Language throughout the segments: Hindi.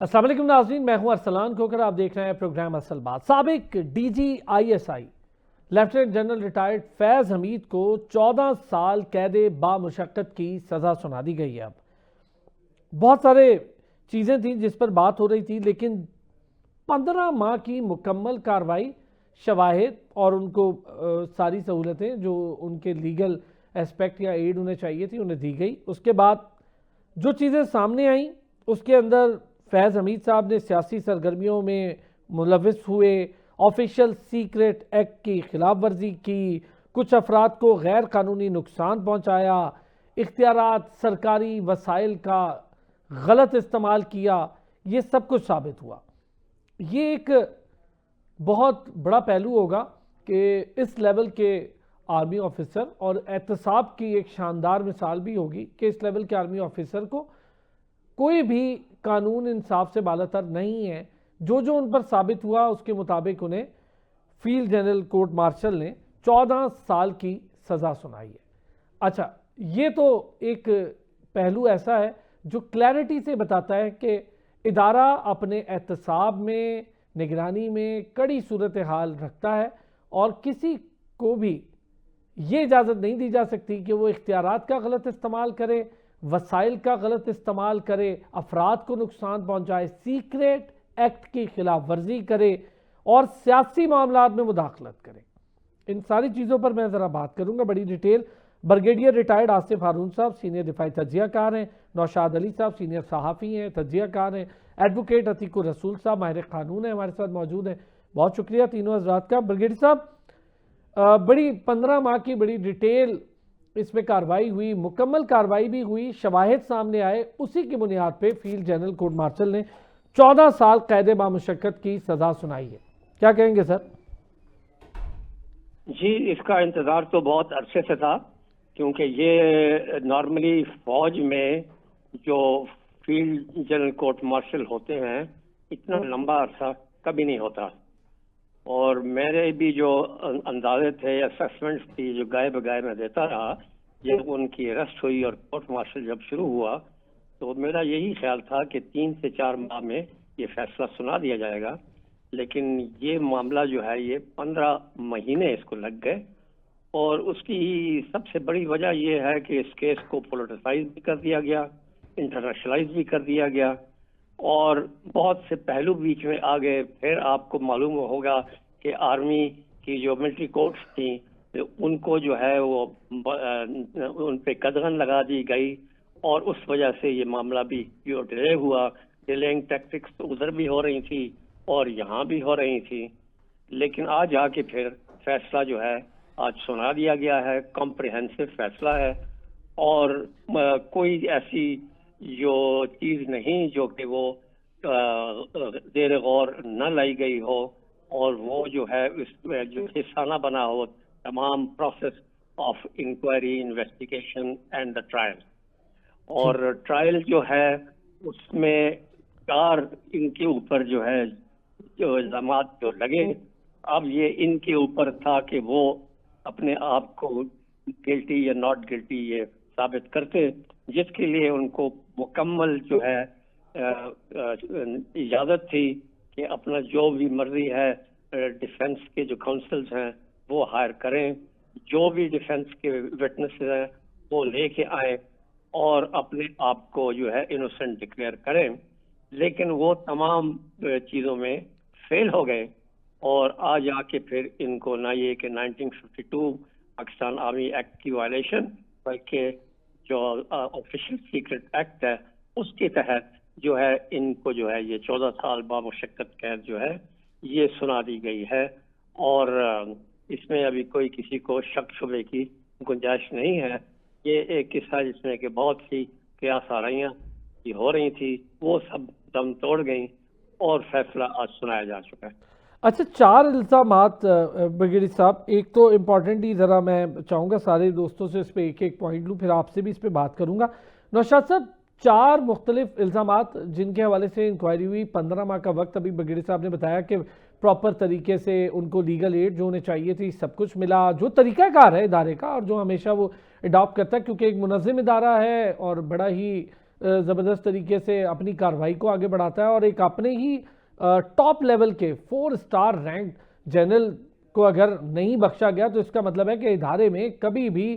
अस्सलाम वालेकुम नाज़रीन, मैं हूं अरसलान खोकर। आप देख रहे हैं प्रोग्राम असल बात। साबिक DGISI लेफ्टिनेंट जनरल रिटायर्ड फैज़ हमीद को 14 साल कैद बामुशक्कत की सज़ा सुना दी गई है। अब बहुत सारे चीज़ें थी जिस पर बात हो रही थी, लेकिन 15 माह की मुकम्मल कार्रवाई, शवाहिद और उनको सारी सहूलतें जो उनके लीगल एस्पेक्ट या एड उन्हें चाहिए थी उन्हें दी गई। उसके बाद जो चीज़ें सामने आई उसके अंदर फैज़ हमीद साहब ने सियासी सरगर्मियों में मुलविस हुए, ऑफिशियल सीक्रेट एक्ट की खिलाफ वर्जी की, कुछ अफराद को गैर कानूनी नुकसान पहुँचाया, इख्तियारात सरकारी वसाइल का गलत इस्तेमाल किया, ये सब कुछ साबित हुआ। ये एक बहुत बड़ा पहलू होगा कि इस लेवल के आर्मी ऑफिसर, और एहतसाब की एक शानदार मिसाल भी होगी कि इस लेवल के आर्मी ऑफिसर को कोई भी कानून इंसाफ से बालातर नहीं है। जो जो उन पर साबित हुआ उसके मुताबिक उन्हें फील्ड जनरल कोर्ट मार्शल ने 14 साल की सज़ा सुनाई है। अच्छा, ये तो एक पहलू ऐसा है जो क्लैरिटी से बताता है कि इदारा अपने एहतसाब में, निगरानी में कड़ी सूरत हाल रखता है और किसी को भी ये इजाज़त नहीं दी जा सकती कि वो इख्तियारात का गलत इस्तेमाल करे, वसाइल का गलत इस्तेमाल करे, अफराद को नुकसान पहुंचाए, सीक्रेट एक्ट की खिलाफ वर्जी करे और सियासी मामलात में मुदाखलत करे। इन सारी चीज़ों पर मैं ज़रा बात करूंगा बड़ी detail. Brigadier retired Asif Haroon साहब सीनियर दिफाई तज्जियाकार हैं, नौशाद अली साहब सीनियर सहाफ़ी हैं, तज्जियाकार हैं, एडवोकेट अतीकुर रसूल साहब माहिर कानून है, हमारे साथ मौजूद हैं। बहुत शुक्रिया तीनों हजरात का। ब्रिगेडियर साहब, बड़ी 15 माह की बड़ी डिटेल इसमें कार्रवाई हुई, मुकम्मल कार्रवाई भी हुई, शवाहिद सामने आए, उसी की बुनियाद पे फील्ड जनरल कोर्ट मार्शल ने 14 साल कैद बामुशक्कत की सजा सुनाई है। क्या कहेंगे सर? जी, इसका इंतज़ार तो बहुत अरसे से था, क्योंकि ये नॉर्मली फौज में जो फील्ड जनरल कोर्ट मार्शल होते हैं इतना लंबा अरसा कभी नहीं होता। और मेरे भी जो अंदाजे थे, असेसमेंट्स थी जो गाय बगाए में देता रहा, जब उनकी अरेस्ट हुई और कोर्ट मार्शल जब शुरू हुआ तो मेरा यही ख्याल था कि 3 से 4 माह में ये फैसला सुना दिया जाएगा। लेकिन ये मामला जो है ये 15 महीने इसको लग गए, और उसकी सबसे बड़ी वजह ये है कि इस केस को पोलिटिसाइज भी कर दिया गया, इंटरनेशनलाइज भी कर दिया गया, और बहुत से पहलू बीच में आ गए। फिर आपको मालूम होगा कि आर्मी की जो मिलिट्री कोर्ट्स थी तो उनको जो है वो उन पे कदगन लगा दी गई, और उस वजह से ये मामला भी जो डिले हुआ, डिलेइंग टैक्टिक्स तो उधर भी हो रही थी और यहाँ भी हो रही थी। लेकिन आज आके फिर फैसला जो है आज सुना दिया गया है, कॉम्प्रिहेंसिव फैसला है, और कोई ऐसी जो चीज नहीं जो कि वो जेर गौर न लाई गई हो, और वो जो है इसमें जो हिस्सा न बना हो तमाम process of inquiry, investigation and the trial. और ट्रायल जो है उसमें 4 इनके ऊपर जो है जो इल्जामात जो लगे, अब ये इनके ऊपर था कि वो अपने आप को गिल्टी या नॉट गिल्टी ये साबित करते, जिसके लिए उनको मुकम्मल जो है इजाज़त थी कि अपना जो भी मर्जी है डिफेंस के जो काउंसिल्स हैं वो हायर करें, जो भी डिफेंस के विटनेसेस हैं वो लेके आए और अपने आप को जो है इनोसेंट डिक्लेयर करें। लेकिन वो तमाम चीज़ों में फेल हो गए, और आज आके फिर इनको ना ये कि 1952 पाकिस्तान आर्मी एक्ट की वायलेशन, बल्कि जो ऑफिशियल सीक्रेट एक्ट है उसके तहत जो है इनको जो है ये 14 साल बामुशक्कत कैद जो है ये सुना दी गई है। और इसमें अभी कोई किसी को शक शुबे की गुंजाइश नहीं है। ये एक किस्सा जिसमें कि बहुत सी कयास आराइयाँ की हो रही थी, वो सब दम तोड़ गई और फैसला आज सुनाया जा चुका है। अच्छा, 4 इल्ज़ामात ब्रिगेडियर साहब, एक तो इम्पॉर्टेंट ही ज़रा मैं चाहूँगा सारे दोस्तों से इस पर एक एक पॉइंट लूँ, फिर आपसे भी इस पर बात करूँगा। नौशाद साहब, 4 मुख्तलिफ इल्ज़ामात जिनके हवाले से इंक्वायरी हुई, 15 माह का वक्त अभी ब्रिगेडियर साहब ने बताया कि प्रॉपर तरीके से उनको लीगल एड जो उन्हें चाहिए थी सब कुछ मिला, जो तरीक़ाकार है इदारे का और जो हमेशा वो अडॉप्ट करता है, क्योंकि एक मुनज़्ज़म इदारा है और बड़ा ही ज़बरदस्त तरीके से अपनी कार्रवाई को आगे बढ़ाता है और एक अपने ही टॉप लेवल के 4 स्टार रैंक जनरल को अगर नहीं बख्शा गया तो इसका मतलब है कि इदारे में कभी भी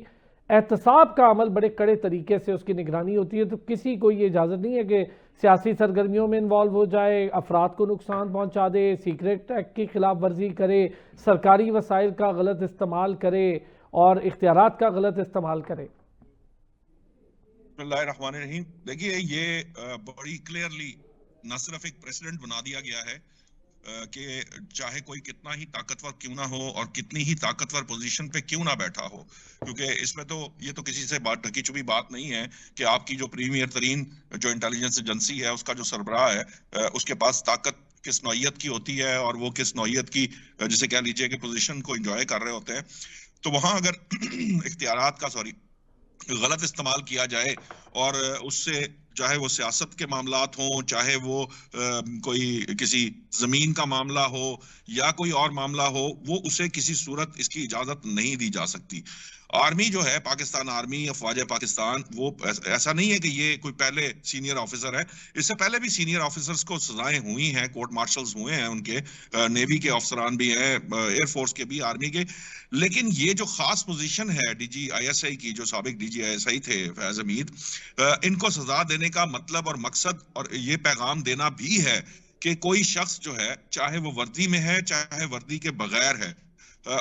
एहतसाब का अमल बड़े कड़े तरीके से उसकी निगरानी होती है। तो किसी को ये इजाज़त नहीं है कि सियासी सरगर्मियों में इन्वॉल्व हो जाए, अफराद को नुकसान पहुंचा दे, सीक्रेट एक्ट की खिलाफ वर्जी करे, सरकारी वसाइल का गलत इस्तेमाल करे और इख्तियारात का गलत इस्तेमाल करे। बिस्मिल्लाहिर्रहमानिर्रहीम। देखिए, ये बड़ी क्लियरली न सिर्फ एक प्रेसिडेंट बना दिया गया है कि चाहे कोई कितना ही ताकतवर क्यों ना हो और कितनी ही ताकतवर पोजीशन पे क्यों ना बैठा हो, क्योंकि इसमें तो ये तो किसी से बात ढकी छुपी बात नहीं है कि आपकी जो प्रीमियर तरीन जो इंटेलिजेंस एजेंसी है, उसका जो सरबराह है, उसके पास ताकत किस नौइयत की होती है और वो किस नौइयत की, जिसे कह लीजिए कि पोजीशन को एंजॉय कर रहे होते हैं। तो वहां अगर इख्तियारात का गलत इस्तेमाल किया जाए और उससे चाहे वो सियासत के मामलात हों, चाहे वो कोई किसी जमीन का मामला हो या कोई और मामला हो, वो उसे किसी सूरत इसकी इजाजत नहीं दी जा सकती। आर्मी जो है, पाकिस्तान आर्मी, अफवाज पाकिस्तान, वो ऐसा नहीं है कि ये कोई पहले सीनियर ऑफिसर है। इससे पहले भी सीनियर ऑफिसर्स को सजाएं हुई हैं, कोर्ट मार्शल्स हुए हैं उनके, नेवी के अफसरान भी हैं, एयरफोर्स के भी, आर्मी के। लेकिन ये जो खास पोजीशन है डीजी आईएसआई की, जो साबिक डीजी आईएसआई थे फैज हमीद, इनको सजा देने का मतलब और मकसद और ये पैगाम देना भी है कि कोई शख्स जो है, चाहे वो वर्दी में है चाहे वर्दी के बगैर है,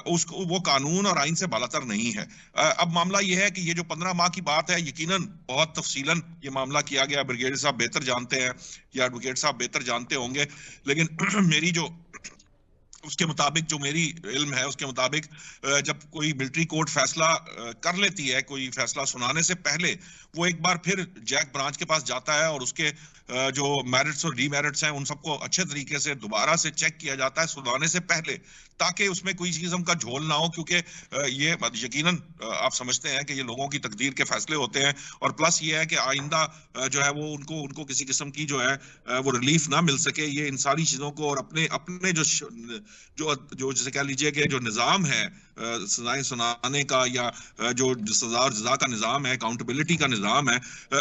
उसको वो कानून और आइन से बालातर नहीं है। अब मामला ये है कि ये जो 15 माह की बात है, यकीनन बहुत तफसीलन ये मामला किया गया, ब्रिगेडियर साहब बेहतर जानते हैं या एडवोकेट साहब बेहतर जानते होंगे, लेकिन मेरी जो उसके मुताबिक, जो मेरी इल्म है उसके मुताबिक, जब कोई मिलिट्री कोर्ट फैसला कर लेती है, कोई फैसला सुनाने से पहले वो एक बार फिर जैक ब्रांच के पास जाता है और उसके जो मेरिट्स और डीमेरिट्स हैं उन सबको अच्छे तरीके से दोबारा से चेक किया जाता है सुनाने से पहले, ताकि उसमें कोई किस्म का झोल ना हो, क्योंकि ये यकीनन आप समझते हैं कि ये लोगों की तकदीर के फैसले होते हैं। और प्लस ये है कि आइंदा जो है वो उनको किसी किस्म की जो है वो रिलीफ ना मिल सके। ये इन सारी चीजों को और अपने जो जैसे कह लीजिए कि जो निज़ाम है सजाएं सुनाने का या जो सजा और जजा का निज़ाम है, अकाउंटेबिलिटी का निज़ाम है,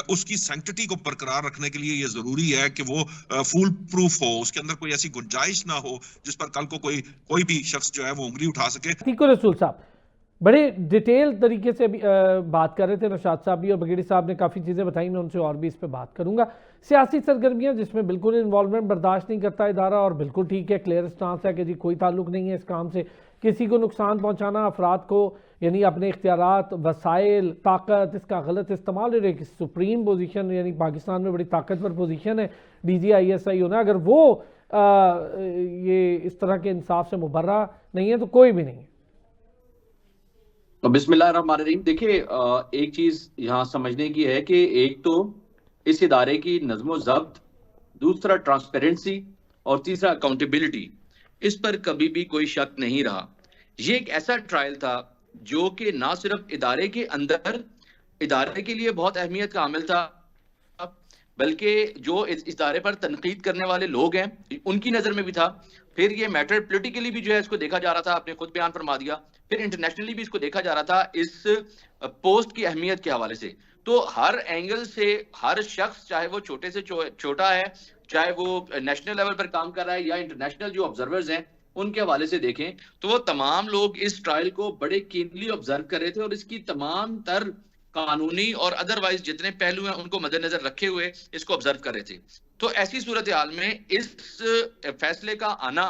उसकी सैंक्टिटी को बरकरार रखने के लिए ये जरूरी है कि वो फुल प्रूफ हो, उसके अंदर कोई ऐसी गुंजाइश ना हो जिस पर कल को कोई भी शख्स जो है वो उंगली उठा सके। ठीक है रसूल साहब, बड़े डिटेल तरीके से अभी बात कर रहे थे नौशाद साहब भी, और बगेड़ी साहब ने काफ़ी चीज़ें बताई, मैं उनसे और भी इस पर बात करूंगा। सियासी सरगर्मियां जिसमें बिल्कुल इन्वॉल्वमेंट बर्दाश्त नहीं करता इदारा, और बिल्कुल ठीक है, क्लियर स्टांस है कि जी कोई ताल्लुक नहीं है इस काम से, किसी को नुकसान पहुंचाना, अफराद को यानी अपने इख्तियारात, वसाइल, ताकत, इसका गलत इस्तेमाल, और एक सुप्रीम पोजीशन यानी पाकिस्तान में बड़ी ताकतवर पोजीशन है DGISI होना, अगर वो ये इस तरह के इंसाफ से मुबर्रा नहीं है तो कोई भी नहीं है। बिस्मिल्लाहिर्रहमानिर्रहीम। देखिए, एक चीज यहाँ समझने की है कि एक तो इस इदारे की नज़्म ज़ब्त, दूसरा ट्रांसपेरेंसी और तीसरा अकाउंटेबिलिटी, इस पर कभी भी कोई शक नहीं रहा। ये एक ऐसा ट्रायल था जो कि ना सिर्फ इदारे के अंदर इदारे के लिए बहुत अहमियत का हामिल था, बल्कि जो इस इदारे पर तनकीद करने वाले लोग हैं उनकी नज़र में भी था। फिर ये मैटर पॉलिटिकली भी जो है इसको देखा जा रहा था, आपने खुद बयान फरमा दिया। फिर इंटरनेशनली भी इसको देखा जा रहा था इस पोस्ट की अहमियत के हवाले से। तो हर एंगल से हर शख्स, चाहे वो छोटे से छोटा है, चाहे वो नेशनल लेवल पर काम कर रहा है या इंटरनेशनल जो ऑब्जर्वर्स हैं उनके हवाले से देखें तो वो तमाम लोग इस ट्रायल को बड़े कीनली ऑब्जर्व कर रहे थे और इसकी तमाम तर कानूनी और अदरवाइज जितने पहलू हैं उनको मद्देनजर रखे हुए इसको ऑब्जर्व कर रहे थे। तो ऐसी सूरत हाल में इस फैसले का आना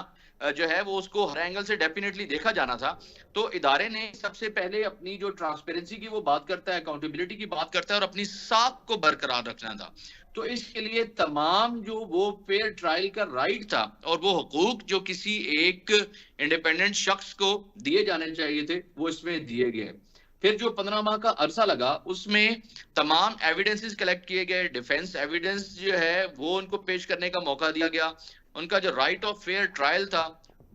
जो है वो उसको हर एंगल से डेफिनेटली देखा जाना था। तो इदारे ने सबसे पहले अपनी जो ट्रांसपेरेंसी की वो बात करता है, अकाउंटेबिलिटी की बात करता है और अपनी साख को बरकरार रखना था। तो इसके लिए तमाम जो वो फेयर ट्रायल का राइट था और वो हुकूक जो किसी एक इंडिपेंडेंट शख्स को दिए जाने चाहिए थे वो इसमें दिए गए। फिर जो 15 माह का अरसा लगा उसमें तमाम एविडेंसेस कलेक्ट किए गए, डिफेंस एविडेंस जो है वो उनको पेश करने का मौका दिया गया, उनका जो राइट ऑफ फेयर ट्रायल था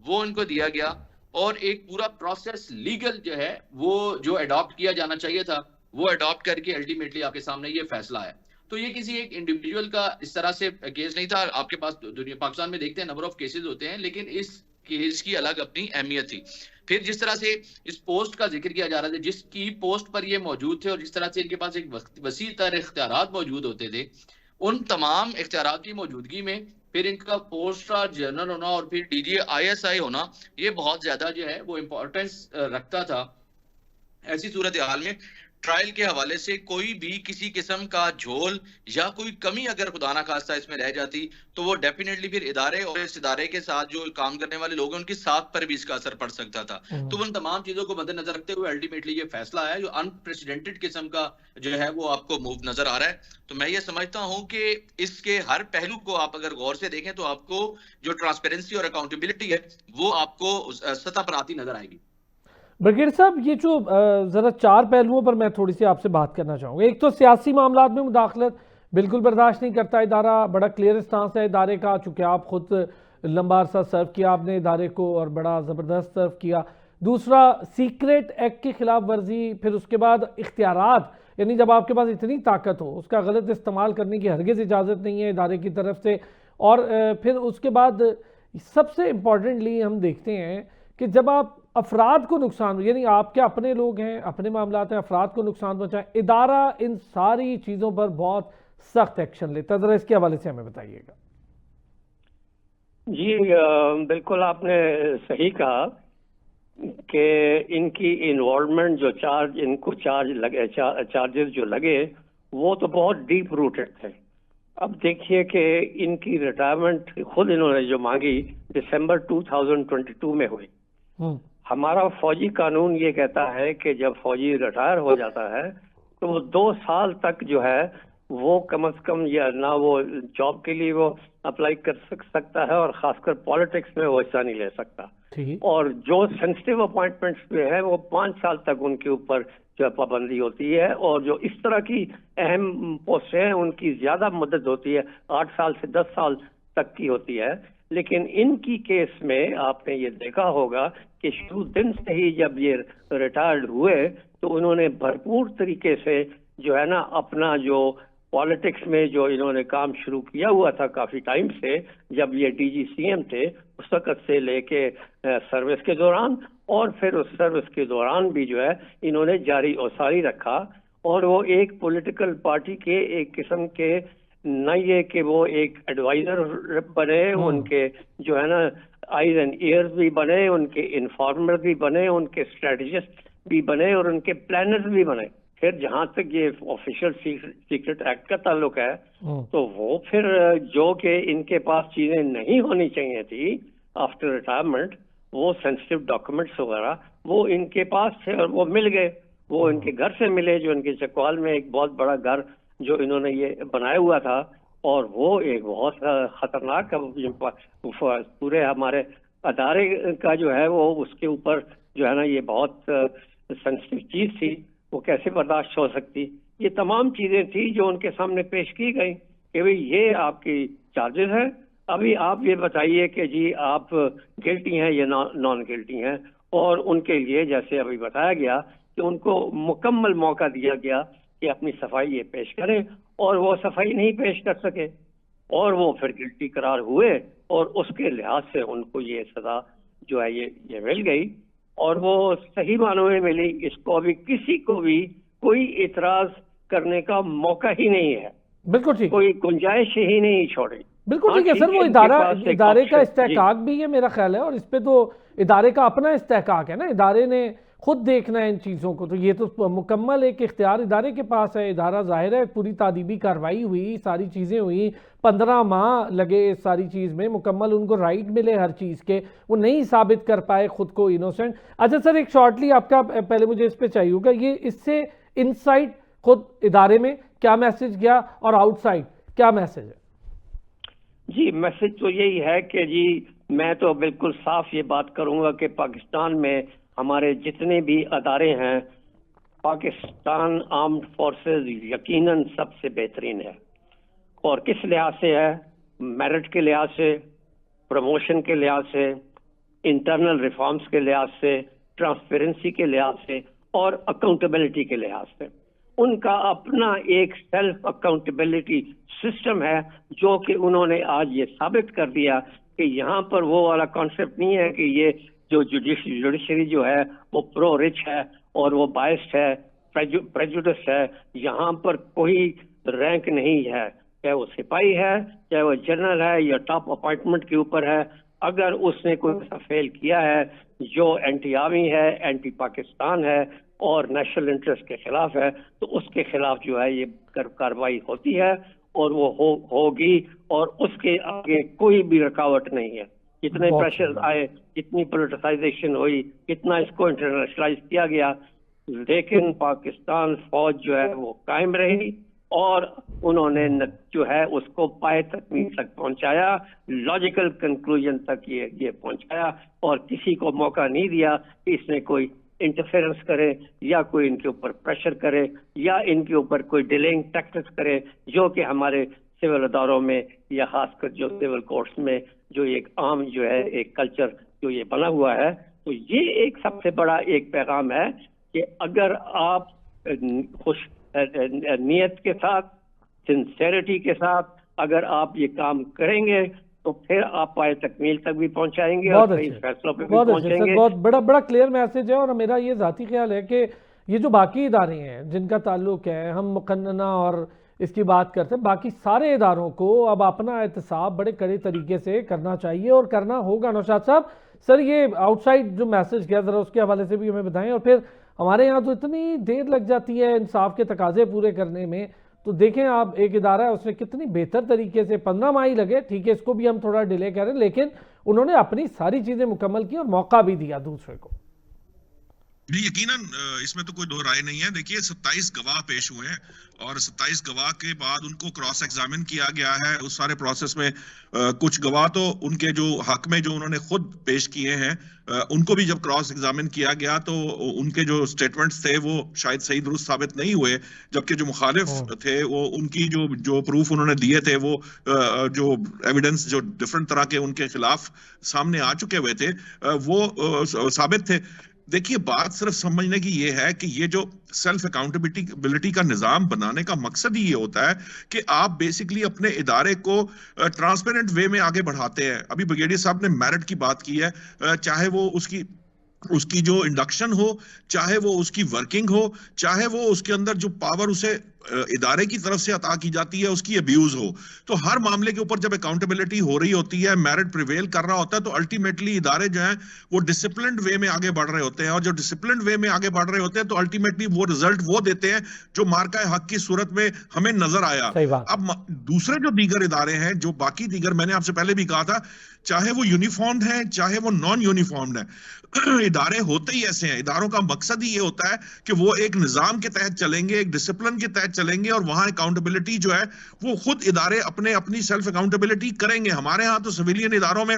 वो उनको दिया गया और एक पूरा प्रोसेस लीगल जो है वो जो अडॉप्ट किया जाना चाहिए था वो अडॉप्ट करके अल्टीमेटली आपके सामने ये फैसला है। तो ये किसी एक इंडिविजुअल का इस तरह से केस नहीं था। आपके पास दुनिया पाकिस्तान में देखते हैं नंबर ऑफ केसेस होते हैं, लेकिन इस कि इसकी अलग अपनी अहमियत थी। फिर जिस तरह से इस पोस्ट का जिक्र किया जा रहा था, जिसकी पोस्ट पर ये मौजूद थे और जिस तरह से इनके पास एक वसी तर इख्तियारात मौजूद होते थे, उन तमाम इख्तियारात की मौजूदगी में फिर इनका पोस्ट जनरल होना और फिर डीजी आईएसआई होना, ये बहुत ज्यादा जो है वो इम्पोर्टेंस रखता था। ऐसी सूरत हाल में ट्रायल के हवाले से कोई भी किसी किस्म का झोल या कोई कमी अगर खुदा ना खास्ता इसमें रह जाती, तो वो डेफिनेटली फिर इदारे और इस इदारे के साथ जो काम करने वाले लोग हैं उनकी साथ पर भी इसका असर पड़ सकता था। तो उन तमाम चीजों को मद्देनजर रखते हुए अल्टीमेटली ये फैसला आया जो अनप्रेसिडेंटेड किस्म का जो है वो आपको मूव नजर आ रहा है। तो मैं ये समझता हूं कि इसके हर पहलू को आप अगर गौर से देखें तो आपको जो ट्रांसपेरेंसी और अकाउंटेबिलिटी है वो आपको सतह पर आती नजर आएगी। ब्रिगेड साहब, ये जो ज़रा चार पहलुओं पर मैं थोड़ी सी आपसे बात करना चाहूँगा। एक तो सियासी मामलात में मुदाखलत बिल्कुल बर्दाश्त नहीं करता इदारा, बड़ा क्लियर स्टांस है इदारे का, चूँकि आप खुद लंबा अरसा सर्व किया आपने इदारे को और बड़ा ज़बरदस्त सर्व किया। दूसरा, सीक्रेट एक्ट की खिलाफ वर्जी, फिर उसके बाद इख्तियारात, यानी जब आपके पास इतनी ताकत हो उसका गलत इस्तेमाल करने की हरगिज़ इजाज़त नहीं है इदारे की तरफ से। और फिर उसके बाद सबसे इम्पॉर्टेंटली हम देखते हैं कि जब आप अफराद को नुकसान, यानी आपके अपने लोग हैं, अपने मामलात हैं, अफराद को नुकसान पहुंचाए, इदारा इन सारी चीज़ों पर बहुत सख्त एक्शन लेता है। ज़रा इसके हवाले से हमें बताइएगा। जी बिल्कुल आपने सही कहा कि इनकी इन्वॉल्वमेंट जो इनको चार्जेस जो लगे वो तो बहुत डीप रूटेड थे। अब देखिए कि इनकी रिटायरमेंट खुद इन्होंने जो मांगी दिसंबर 2022 में हुई। हमारा फौजी कानून ये कहता है कि जब फौजी रिटायर हो जाता है तो वो 2 साल तक जो है वो कम से कम या ना वो जॉब के लिए वो अप्लाई कर सकता है और खासकर पॉलिटिक्स में वो हिस्सा नहीं ले सकता। और जो सेंसिटिव अपॉइंटमेंट्स पे है वो 5 साल तक उनके ऊपर जो पाबंदी होती है, और जो इस तरह की अहम पोस्ट हैं उनकी ज्यादा मदद होती है, 8 साल से 10 साल तक की होती है। लेकिन इनकी केस में आपने ये देखा होगा कि शुरू दिन से ही जब ये रिटायर्ड हुए तो उन्होंने भरपूर तरीके से जो है ना अपना जो पॉलिटिक्स में जो इन्होंने काम शुरू किया हुआ था काफी टाइम से, जब ये डीजी सीएम थे उस वक्त से लेके सर्विस के दौरान और फिर उस सर्विस के दौरान भी जो है इन्होंने जारी और सारी रखा। और वो एक पॉलिटिकल पार्टी के एक किस्म के न ये कि वो एक एडवाइजर बने, उनके जो है ना आईज एंड ईयर्स भी बने, उनके इन्फॉर्मर भी बने, उनके स्ट्रेटजिस्ट भी बने और उनके प्लानर्स भी बने। फिर जहां तक ये ऑफिशियल सीक्रेट एक्ट का ताल्लुक है तो वो फिर जो कि इनके पास चीजें नहीं होनी चाहिए थी आफ्टर रिटायरमेंट, वो सेंसिटिव डॉक्यूमेंट्स वगैरह वो इनके पास थे और वो मिल गए। वो इनके घर से मिले, जो इनके चकवाल में एक बहुत बड़ा घर जो इन्होंने ये बनाया हुआ था, और वो एक बहुत खतरनाक पूरे हमारे अदारे का जो है वो उसके ऊपर जो है ना ये बहुत सेंसिटिव चीज थी, वो कैसे बर्दाश्त हो सकती। ये तमाम चीजें थी जो उनके सामने पेश की गई कि भाई ये आपकी चार्जेस है, अभी आप ये बताइए कि जी आप गिल्टी हैं या नॉन गिल्टी हैं। और उनके लिए जैसे अभी बताया गया कि उनको मुकम्मल मौका दिया गया कि अपनी सफाई ये पेश करें, और वो सफाई नहीं पेश कर सके और वो फिर गिल्टी करार हुए, और उसके लिहाज से उनको ये सजा जो है ये मिल गई और वो सही मानों में मिली। इसको अभी किसी को भी कोई इतराज करने का मौका ही नहीं है, बिल्कुल ठीक, कोई गुंजाइश ही नहीं छोड़ी। बिल्कुल ठीक है सर। वो इदारे का इस्तेहकाक भी है मेरा ख्याल है, और इस पे तो इदारे का अपना इस्तेहकाक है ना, इदारे ने खुद देखना है इन चीज़ों को। तो ये तो मुकम्मल एक इख्तियार इदारे के पास है। इदारा जाहिर है पूरी तादीबी कार्रवाई हुई, सारी चीज़ें हुई, 15 माह लगे इस सारी चीज़ में, मुकम्मल उनको राइट मिले हर चीज़ के, वो नहीं साबित कर पाए खुद को इनोसेंट। अच्छा सर, एक शॉर्टली आपका पहले मुझे इस पर चाहिए होगा, ये इससे इनसाइड खुद इदारे में क्या मैसेज गया और आउटसाइड क्या मैसेज है? जी मैसेज तो यही है कि जी मैं तो बिल्कुल साफ ये बात करूंगा कि पाकिस्तान में हमारे जितने भी अदारे हैं, पाकिस्तान आर्म्ड फोर्सेस यकीनन सबसे बेहतरीन है। और किस लिहाज से है? मेरिट के लिहाज से, प्रमोशन के लिहाज से, इंटरनल रिफॉर्म्स के लिहाज से, ट्रांसपेरेंसी के लिहाज से और अकाउंटेबिलिटी के लिहाज से। उनका अपना एक सेल्फ अकाउंटेबिलिटी सिस्टम है, जो कि उन्होंने आज ये साबित कर दिया कि यहाँ पर वो वाला कॉन्सेप्ट नहीं है कि ये जो जुडिशरी जो है वो प्रो रिच है और वो बायस्ड है, प्रेजुडिस है। यहाँ पर कोई रैंक नहीं है, चाहे वो सिपाही है, चाहे वो जनरल है या टॉप अपॉइंटमेंट के ऊपर है। अगर उसने कोई ऐसा फेल किया है जो एंटी आर्मी है, एंटी पाकिस्तान है और नेशनल इंटरेस्ट के खिलाफ है, तो उसके खिलाफ जो है ये कार्रवाई होती है और वो होगी, और उसके आगे कोई भी रुकावट नहीं है। जितने प्रेशर आए, जितनी पोलिटिसाइजेशन हुई, कितना इसको इंटरनेशनलाइज किया गया, लेकिन पाकिस्तान फौज जो है वो कायम रही और उन्होंने जो है उसको पाए तकमील तक पहुंचाया, लॉजिकल कंक्लूजन तक ये पहुंचाया, और किसी को मौका नहीं दिया कि इसमें कोई इंटरफेरेंस करे या कोई इनके ऊपर प्रेशर करे या इनके ऊपर कोई डिलेइंग टैक्टिक्स करे, जो कि हमारे सिविल अदारों में या खासकर जो सिविल कोर्ट्स में जो एक आम जो है एक कल्चर जो ये बना हुआ है। तो ये एक सबसे बड़ा एक पैगाम है कि अगर आप खुश नियत के साथ, सिंसेरिटी के साथ अगर आप ये काम करेंगे तो फिर आप पाए तकमील तक भी पहुंचाएंगे और सही फैसलों पे भी पहुंचेंगे। बहुत बड़ा क्लियर मैसेज है। और मेरा ये जाती ख्याल है कि ये जो बाकी इदारे हैं जिनका ताल्लुक है, हम मुकन्नना और इसकी बात करते हैं, बाकी सारे इदारों को अब अपना एहतसाब बड़े कड़े तरीके से करना चाहिए और करना होगा। नौशाद साहब, सर ये आउटसाइड जो मैसेज गया ज़रा उसके हवाले से भी हमें बताएं। और फिर हमारे यहाँ तो इतनी देर लग जाती है इंसाफ के तकाजे पूरे करने में, तो देखें आप एक इदारा है उसने कितनी बेहतर तरीके से 15 माह ही लगे, ठीक है इसको भी हम थोड़ा डिले करें, लेकिन उन्होंने अपनी सारी चीज़ें मुकम्मल की और मौका भी दिया दूसरे को। यकीनन इसमें तो कोई दो राय नहीं है। देखिए 27 गवाह पेश हुए हैं और 27 गवाह के बाद उनको क्रॉस एग्जामिन किया गया है। उस सारे प्रोसेस में कुछ गवाह तो उनके जो हक में जो उन्होंने खुद पेश किए हैं उनको भी जब क्रॉस एग्जामिन किया गया तो उनके जो स्टेटमेंट्स थे वो शायद सही दुरुस्त साबित नहीं हुए, जबकि जो मुखालिफ थे वो उनकी जो प्रूफ उन्होंने दिए थे वो जो एविडेंस जो डिफरेंट तरह के उनके खिलाफ सामने आ चुके हुए थे वो साबित थे। देखिए बात सिर्फ समझने की ये है कि ये जो सेल्फ अकाउंटेबिलिटी का निजाम बनाने का मकसद ही ये होता है कि आप बेसिकली अपने इदारे को ट्रांसपेरेंट वे में आगे बढ़ाते हैं। अभी ब्रिगेडियर साहब ने मेरिट की बात की है, चाहे वो उसकी जो इंडक्शन हो, चाहे वो उसकी वर्किंग हो, चाहे वो उसके अंदर जो पावर उसे इदारे की तरफ से अता की जाती है उसकी अब्यूज हो, तो हर मामले के ऊपर जब अकाउंटेबिलिटी हो रही होती है, मेरिट प्रिवेल कर रहा होता है, तो अल्टीमेटली इदारे जो हैं वो डिसिप्लिन्ड वे में आगे बढ़ रहे होते हैं। और जो डिसिप्लिन्ड वे में आगे बढ़ रहे होते हैं तो अल्टीमेटली वो रिजल्ट वो देते हैं जो मार्का हक की सूरत में हमें नजर आया। अब दूसरे जो दीगर इदारे हैं, जो बाकी दीगर, मैंने आपसे पहले भी कहा था, चाहे वो यूनिफॉर्म्ड है चाहे वो नॉन यूनिफॉर्म्ड है, इदारे होते ही ऐसे हैं। इदारों का मकसद ही ये होता है कि वो एक निजाम के तहत चलेंगे, एक डिसिप्लिन के तहत चलेंगे और वहां अकाउंटेबिलिटी जो है वो खुद इदारे अपनी सेल्फ अकाउंटेबिलिटी करेंगे। हमारे यहाँ तो सिविलियन इदारों में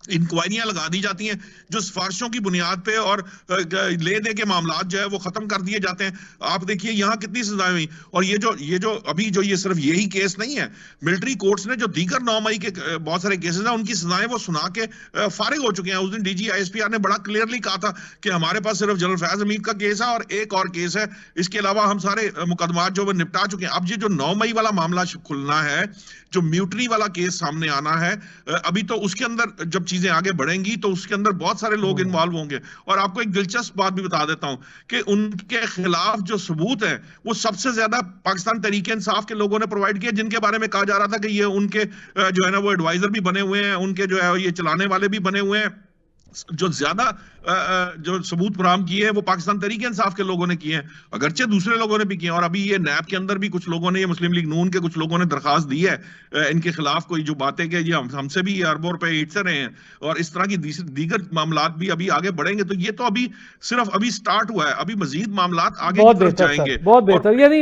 इंक्वायरियां लगा दी जाती हैं जो सिफारिशों की बुनियाद पे और ले दे के मामलात जो है वो खत्म कर दिए जाते हैं। आप देखिए यहाँ कितनी सजाएं हुई। और ये जो अभी जो ये सिर्फ यही केस नहीं है, मिलिट्री कोर्ट्स ने जो दीगर 9 मई के बहुत सारे केसेस हैं उनकी सजाएं वो सुना के फारिग हो चुके हैं। उस दिन डीजी आईएसपीआर ने बड़ा क्लियरली कहा था कि हमारे पास सिर्फ जनरल फैज हमीद का केस है और एक और केस है, इसके अलावा हम सारे मुकदमात जो वो निपटा चुके हैं। अब ये जो 9 मई वाला मामला खुलना है, जो म्यूटनी वाला केस सामने आना है, अभी तो उसके अंदर जब चीजें आगे बढ़ेंगी तो उसके अंदर बहुत सारे लोग इन्वॉल्व होंगे। और आपको एक दिलचस्प बात भी बता देता हूं कि उनके खिलाफ जो सबूत है वो सबसे ज्यादा पाकिस्तान तहरीक इंसाफ के लोगों ने प्रोवाइड किया, जिनके बारे में कहा जा रहा था कि ये उनके जो है ना वो एडवाइजर भी बने हुए हैं, उनके जो है ये चलाने वाले भी बने हुए हैं। जो ज्यादा जो सबूत फराहम किए हैं वो पाकिस्तान तहरीक इंसाफ के लोगों ने किए हैं, अगरचे दूसरे लोगों ने भी किए हैं। और अभी ये नैब के अंदर भी कुछ लोगों ने, ये मुस्लिम लीग नून के कुछ लोगों ने दरखास्त दी है इनके खिलाफ कोई जो बातें कि ये हमसे भी अरबों रुपए ईटते रहे हैं और इस तरह की दीगर मामलात भी अभी आगे बढ़ेंगे। तो ये तो अभी सिर्फ अभी स्टार्ट हुआ है, अभी मजीद मामलात आगे की तरफ जाएंगे। बहुत बेहतर। यानी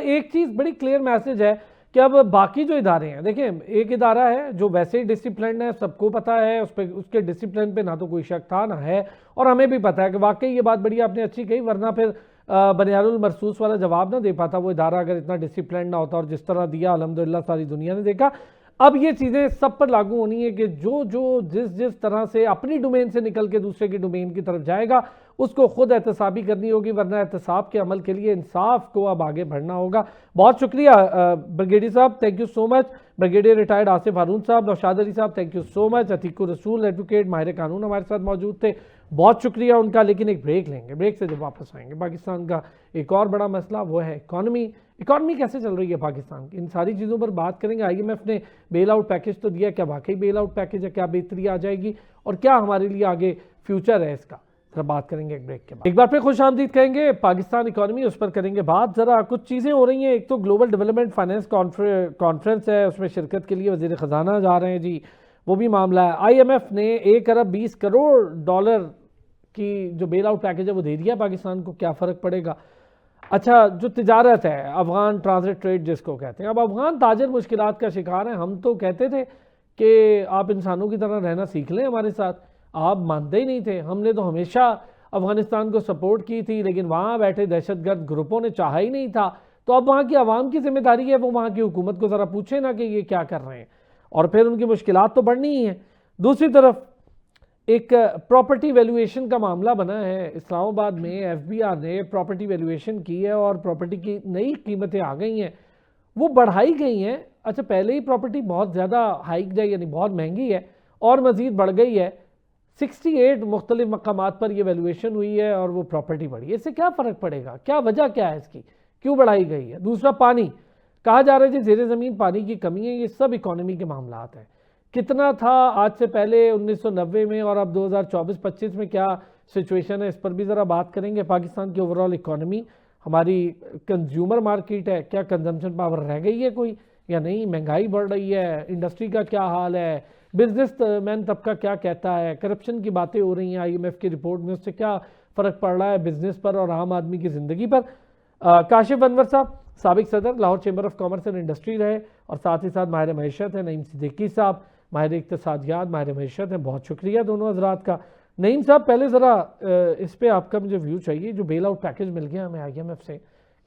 एक चीज बड़ी क्लियर मैसेज है कि अब बाकी जो इदारे हैं, देखें एक इदारा है जो वैसे ही डिसिप्लिन है, सबको पता है, उसके डिसिप्लिन पे ना तो कोई शक था ना है, और हमें भी पता है कि वाकई ये बात बड़ी आपने अच्छी कही, वरना फिर बनियानुल मरसूस वाला जवाब ना दे पाता वो इदारा अगर इतना डिसिप्लिन ना होता। और जिस तरह दिया अल्हम्दुलिल्लाह सारी दुनिया ने देखा। अब ये चीज़ें सब पर लागू होनी है कि जो जिस तरह से अपनी डोमेन से निकल के दूसरे की डोमेन की तरफ जाएगा उसको खुद एहतसाबी करनी होगी, वरना एहतसाब के अमल के लिए इंसाफ को अब आगे बढ़ना होगा। बहुत शुक्रिया ब्रिगेडियर साहब, thank you so much. Brigadier retired Asif Haroon साहब, नौशाद अली साहब, thank you so much. Atiqur Rasool advocate माहिर कानून हमारे साथ मौजूद थे, बहुत शुक्रिया उनका। लेकिन एक ब्रेक लेंगे, ब्रेक से जब वापस आएंगे पाकिस्तान का एक और बड़ा मसला वो है इकॉनमी कैसे चल रही है पाकिस्तान की, इन सारी चीज़ों पर बात करेंगे। IMF ने बेल आउट पैकेज तो दिया, क्या वाकई बेल आउट पैकेज है, क्या बेहतरी आ जाएगी और क्या हमारे लिए आगे फ्यूचर है इसका, जरा बात करेंगे एक ब्रेक के बाद। एक बार फिर खुश आमदीद कहेंगे पाकिस्तान इकॉनमी, उस पर करेंगे बात। ज़रा कुछ चीज़ें हो रही हैं, एक तो ग्लोबल डेवलपमेंट फाइनेंस कॉन्फ्रेंस है, उसमें शिरकत के लिए वज़ीर ख़जाना जा रहे हैं जी, वो भी मामला है। IMF ने 1 अरब 20 करोड़ डॉलर की जो बेल आउट पैकेज है वो दे दिया पाकिस्तान को, क्या फ़र्क पड़ेगा। अच्छा, जो तिजारत है, अफगान ट्रांजिट ट्रेड जिसको कहते हैं, अब अफगान ताजर मुश्किलात का शिकार हैं। हम तो कहते थे कि आप इंसानों की तरह रहना सीख लें हमारे साथ, आप मानते ही नहीं थे। हमने तो हमेशा अफगानिस्तान को सपोर्ट की थी, लेकिन वहाँ बैठे दहशतगर्द ग्रुपों ने चाहा ही नहीं था। तो अब वहाँ की आवाम की जिम्मेदारी है, वो वहाँ की हुकूमत को ज़रा पूछे ना कि ये क्या कर रहे हैं, और फिर उनकी मुश्किलात तो बढ़नी ही है। दूसरी तरफ एक प्रॉपर्टी वैल्यूएशन का मामला बना है इस्लामाबाद में, FBR ने प्रॉपर्टी वैल्यूएशन की है और प्रॉपर्टी की नई कीमतें आ गई हैं, वो बढ़ाई गई हैं। अच्छा, पहले ही प्रॉपर्टी बहुत ज़्यादा हाइक है, यानी बहुत महंगी है, और मज़ीद बढ़ गई है। 68 मुख्तलिफ मकामात पर यह वैल्यूएशन हुई है और वो प्रॉपर्टी बढ़ी है। इससे क्या फ़र्क पड़ेगा, क्या वजह क्या है इसकी, क्यों बढ़ाई गई है। दूसरा, पानी, कहा जा रहा है जी ज़ेरे ज़मीन पानी की कमी है। ये सब इकॉनमी के मामलात हैं। कितना था आज से पहले 1990 में और अब 2024-25 में क्या सिचुएशन है, इस पर भी ज़रा बात करेंगे। पाकिस्तान की ओवरऑल इकॉनमी, हमारी कंज्यूमर मार्केट है, क्या कंजम्पशन पावर रह गई है कोई या नहीं, महंगाई बढ़ रही है, इंडस्ट्री का क्या हाल है, बिजनेस मैन तबका क्या कहता है, करप्शन की बातें हो रही हैं IMF की रिपोर्ट में, उससे क्या फ़र्क पड़ रहा है बिजनेस पर और आम आदमी की ज़िंदगी पर। काशिफ अनवर साहब, साबिक सदर Lahore chamber of commerce and industry रहे, और साथ ही साथ माहिर मईशत है नईम सिद्दीकी साहब, माहिर इक़्तिसादियात, माहिर मईशत हैं। बहुत शुक्रिया दोनों हजरात का। नईम साहब, पहले ज़रा इस पे आपका मुझे व्यू चाहिए, जो बेल आउट पैकेज मिल गया हमें IMF से,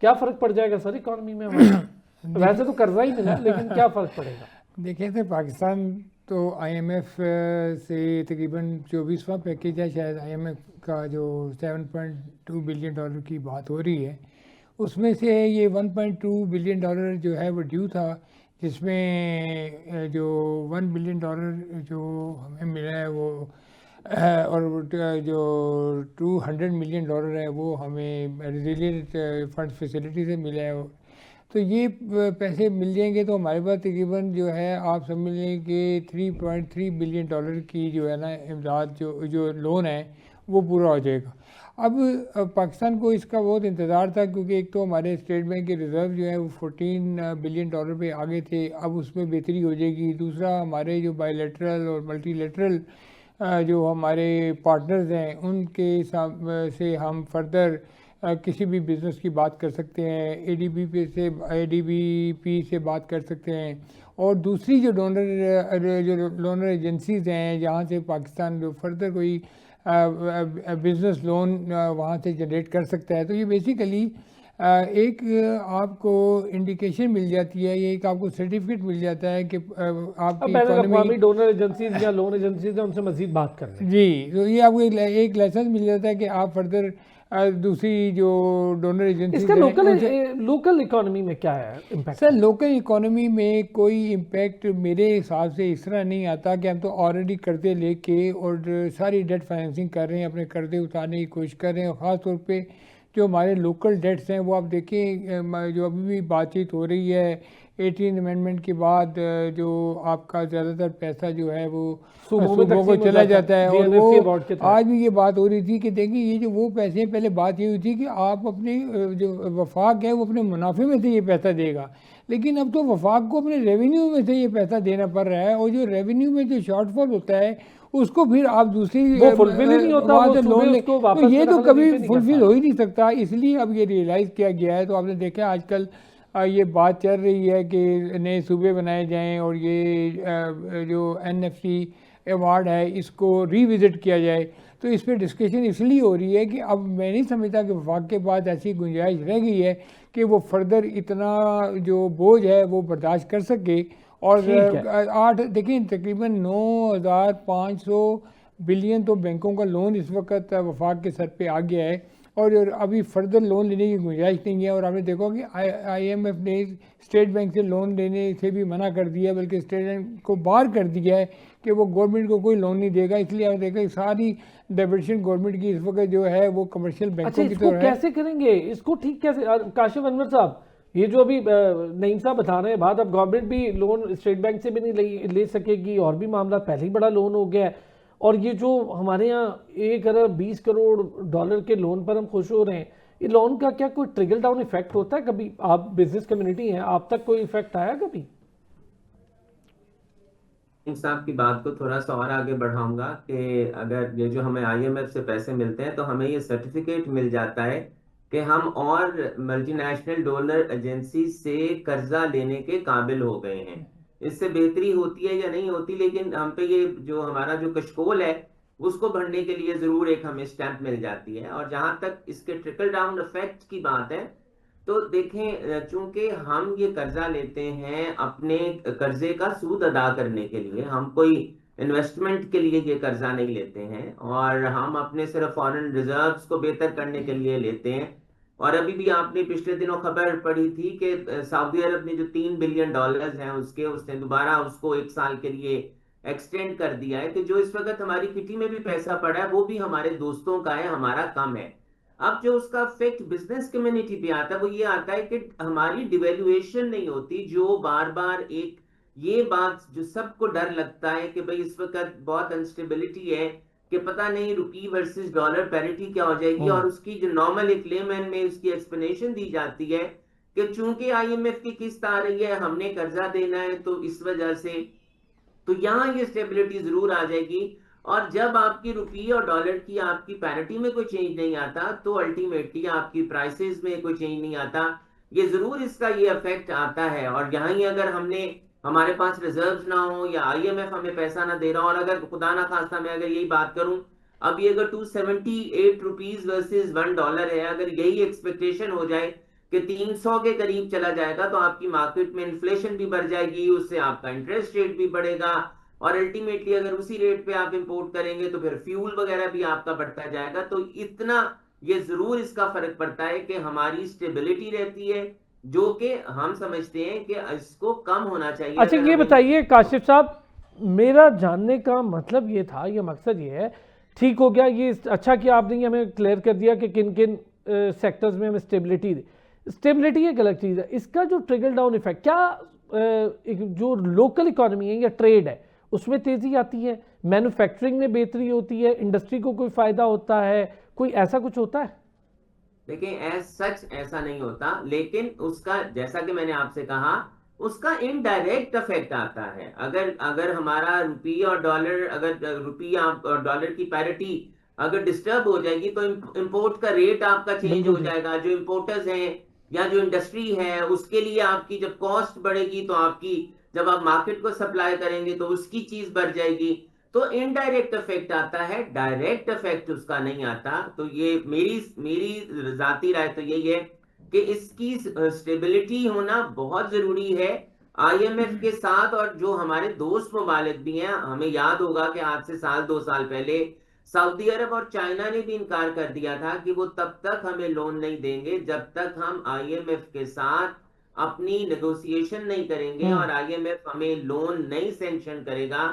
क्या फ़र्क पड़ जाएगा सर इकॉनमी में हमारा? वैसे तो कर्जा ही मिला, लेकिन क्या फ़र्क पड़ेगा? देखिए तो पाकिस्तान तो IMF से तकरीबन 24वां पैकेज है शायद, IMF का जो 7.2 बिलियन डॉलर की बात हो रही है, उसमें से ये 1.2 बिलियन डॉलर जो है वो ड्यू था, जिसमें जो 1 बिलियन डॉलर जो हमें मिला है वो और जो 200 मिलियन डॉलर है वो हमें रेजिलिएंट फंड फैसिलिटी से मिला है। तो ये पैसे मिल जाएंगे तो हमारे पास तकरीबन जो है आप समझ लें कि 3.3 बिलियन डॉलर की जो है ना इमदाद जो लोन है वो पूरा हो जाएगा। अब पाकिस्तान को इसका बहुत इंतज़ार था, क्योंकि एक तो हमारे स्टेट बैंक के रिज़र्व जो है वो 14 बिलियन डॉलर पे आगे थे, अब उसमें बेहतरी हो जाएगी। दूसरा, हमारे जो बायलैटरल और मल्टीलैटरल जो हमारे पार्टनर्स हैं उनके से हम फर्दर किसी भी बिज़नेस की बात कर सकते हैं, ADB से बात कर सकते हैं। और दूसरी जो लोनर एजेंसीज़ हैं जहाँ से पाकिस्तान जो फर्दर कोई बिज़नेस लोन वहाँ से जनरेट कर सकता है। तो ये बेसिकली एक आपको इंडिकेशन मिल जाती है, ये एक आपको सर्टिफिकेट मिल जाता है कि आपकी इकोनॉमी डोनर एजेंसीज या लोन एजेंसीज हैं उनसे मजीद बात कर रहे हैं जी। तो ये आपको एक लाइसेंस मिल जाता है कि आप फर्दर दूसरी जो डोनर एजेंसी, इसका लोकल इकोनॉमी में क्या है इम्पैक्ट? सर, लोकल इकोनॉमी में कोई इम्पैक्ट मेरे हिसाब से इस तरह नहीं आता कि हम तो ऑलरेडी कर्जे लेके और सारी डेट फाइनेंसिंग कर रहे हैं, अपने कर्जे उतारने की कोशिश कर रहे हैं। और ख़ास तौर पे जो हमारे लोकल डेट्स हैं वो आप देखें, जो अभी भी बातचीत हो रही है 18 अमेंडमेंट के बाद, जो आपका ज़्यादातर पैसा जो है वो सूबों को चला जाता है। और वो आज भी ये बात हो रही थी कि देखिए ये जो वो पैसे, पहले बात ये हुई थी कि आप अपने जो वफाक है वो अपने मुनाफे में से ये पैसा देगा, लेकिन अब तो वफाक को अपने रेवेन्यू में से ये पैसा देना पड़ रहा है। और जो रेवेन्यू में जो शॉर्टफॉल होता है उसको फिर आप दूसरी फुलफिल ही नहीं होता, वो लोन ले, तो ये तो कभी फुलफिल हो ही नहीं सकता। इसलिए अब ये रियलाइज़ किया गया है। तो आपने देखा आजकल ये बात चल रही है कि नए सूबे बनाए जाएं और ये जो NFC अवार्ड है इसको रिविज़िट किया जाए। तो इस पर डिस्कशन इसलिए हो रही है कि अब मैं नहीं समझता कि वफाक के बाद ऐसी गुंजाइश रह गई है कि वो फर्दर इतना जो बोझ है वो बर्दाश्त कर सके। और 8 देखिए तकरीबन 9,500 बिलियन तो बैंकों का लोन इस वक्त वफाक के सर पे आ गया है और अभी फर्दर लोन लेने की गुंजाइश नहीं है। और आपने देखा कि IMF ने स्टेट बैंक से लोन लेने से भी मना कर दिया, बल्कि स्टेट बैंक को बाहर कर दिया है कि वो गवर्नमेंट को कोई लोन नहीं देगा। इसलिए आप देखा सारी डाइवर्शन गवर्नमेंट की इस वक्त जो है वो कमर्शियल बैंकों की तरफ है। कैसे करेंगे इसको ठीक कैसे? काशिफ अनवर साहब, ये जो अभी नईम साहब बता रहे हैं बात, अब गवर्नमेंट भी लोन स्टेट बैंक से भी नहीं ले सकेगी और भी मामला पहले ही बड़ा लोन हो गया है। और ये जो हमारे यहाँ 1 अरब 20 करोड़ डॉलर के लोन पर हम खुश हो रहे हैं, ये लोन का क्या कोई ट्रिकल डाउन इफेक्ट होता है कभी? आप बिजनेस कम्युनिटी हैं, आप तक कोई इफेक्ट आया कभी? साहब की बात को थोड़ा सा और आगे बढ़ाऊंगा कि अगर ये जो हमें IMF से पैसे मिलते हैं तो हमें ये सर्टिफिकेट मिल जाता है कि हम और मल्टीनेशनल डोनर एजेंसी से कर्जा लेने के काबिल हो गए हैं। इससे बेहतरी होती है या नहीं होती, लेकिन हम पे ये जो हमारा जो कशकोल है उसको भरने के लिए जरूर एक हमें स्टैंप मिल जाती है। और जहां तक इसके ट्रिकल डाउन इफेक्ट की बात है तो देखें, चूंकि हम ये कर्जा लेते हैं अपने कर्जे का सूद अदा करने के लिए, हम कोई इन्वेस्टमेंट के लिए ये कर्जा नहीं लेते हैं और हम अपने सिर्फ फॉरेन रिजर्व्स को बेहतर करने के लिए लेते हैं। और अभी भी आपने पिछले दिनों खबर पढ़ी थी कि सऊदी अरब ने जो $3 बिलियन हैं उसने दोबारा उसको 1 साल के लिए एक्सटेंड कर दिया है कि जो इस वक्त हमारी किटी में भी पैसा पड़ा है वो भी हमारे दोस्तों का है, हमारा कम है। अब जो उसका इफेक्ट बिजनेस कम्युनिटी पे आता है वो ये आता है कि हमारी डिवेल्युएशन नहीं होती, जो बार बार एक ये बात जो सबको डर लगता है कि भाई इस वक्त बहुत अनस्टेबिलिटी है कि पता नहीं रुपी वर्सेस डॉलर पैरिटी क्या हो जाएगी। और उसकी जो नॉर्मल एक लेमैन में उसकी एक्सप्लेनेशन दी जाती है कि चूंकि IMF की किस्त आ रही है, हमने कर्जा देना है, तो इस वजह से तो यहाँ ये स्टेबिलिटी जरूर आ जाएगी। और जब आपकी रुपये और डॉलर की आपकी पैरिटी में कोई चेंज नहीं आता तो अल्टीमेटली आपकी प्राइसेस में कोई चेंज नहीं आता। ये जरूर इसका ये इफेक्ट आता है। और यहाँ ही अगर हमारे पास रिजर्व्स ना हो या IMF हमें पैसा ना दे रहा हो, और अगर खुदा ना खास्ता मैं अगर यही बात करूं, अब ये अगर 278 रुपीज वर्सेस $1 है, अगर यही एक्सपेक्टेशन हो जाए कि 300 के करीब चला जाएगा तो आपकी मार्केट में इन्फ्लेशन भी बढ़ जाएगी, उससे आपका इंटरेस्ट रेट भी बढ़ेगा और अल्टीमेटली अगर उसी रेट पे आप इंपोर्ट करेंगे तो फिर फ्यूल वगैरह भी आपका बढ़ता जाएगा। तो इतना ये जरूर इसका फर्क पड़ता है कि हमारी स्टेबिलिटी रहती है, जो कि हम समझते हैं कि इसको कम होना चाहिए। अच्छा ये बताइए काशिफ साहब, मेरा जानने का मतलब ये था, ये मकसद ये है, ठीक हो गया ये अच्छा कि आपने ये हमें क्लियर कर दिया कि किन किन सेक्टर्स में हमें स्टेबिलिटी एक अलग चीज़ है। इसका जो ट्रिकल डाउन इफेक्ट क्या जो लोकल इकोनॉमी है या ट्रेड है उसमें तेजी आती है, मैन्युफैक्चरिंग में बेहतरी होती है, इंडस्ट्री को कोई फायदा होता है, कोई ऐसा कुछ होता है? देखिए सच ऐसा नहीं होता, लेकिन उसका जैसा कि मैंने आपसे कहा उसका इनडायरेक्ट इफेक्ट आता है। अगर हमारा रुपये और डॉलर, अगर रुपया और डॉलर की पैरिटी अगर डिस्टर्ब हो जाएगी तो इंपोर्ट का रेट आपका चेंज हो जाएगा। जो इंपोर्टर्स हैं या जो इंडस्ट्री है उसके लिए आपकी जब कॉस्ट बढ़ेगी तो आपकी जब आप मार्केट को सप्लाई करेंगे तो उसकी चीज बढ़ जाएगी। तो इनडायरेक्ट इफेक्ट आता है, डायरेक्ट इफेक्ट उसका नहीं आता। तो ये मेरी जाती राय तो यही है कि इसकी स्टेबिलिटी होना बहुत जरूरी है IMF के साथ। और जो हमारे दोस्त ममालिक भी हैं, हमें याद होगा कि आज से 1-2 साल पहले सऊदी अरब और चाइना ने भी इनकार कर दिया था कि वो तब तक हमें लोन नहीं देंगे जब तक हम IMF के साथ अपनी नेगोशिएशन नहीं करेंगे और IMF हमें लोन नहीं सैंक्शन करेगा।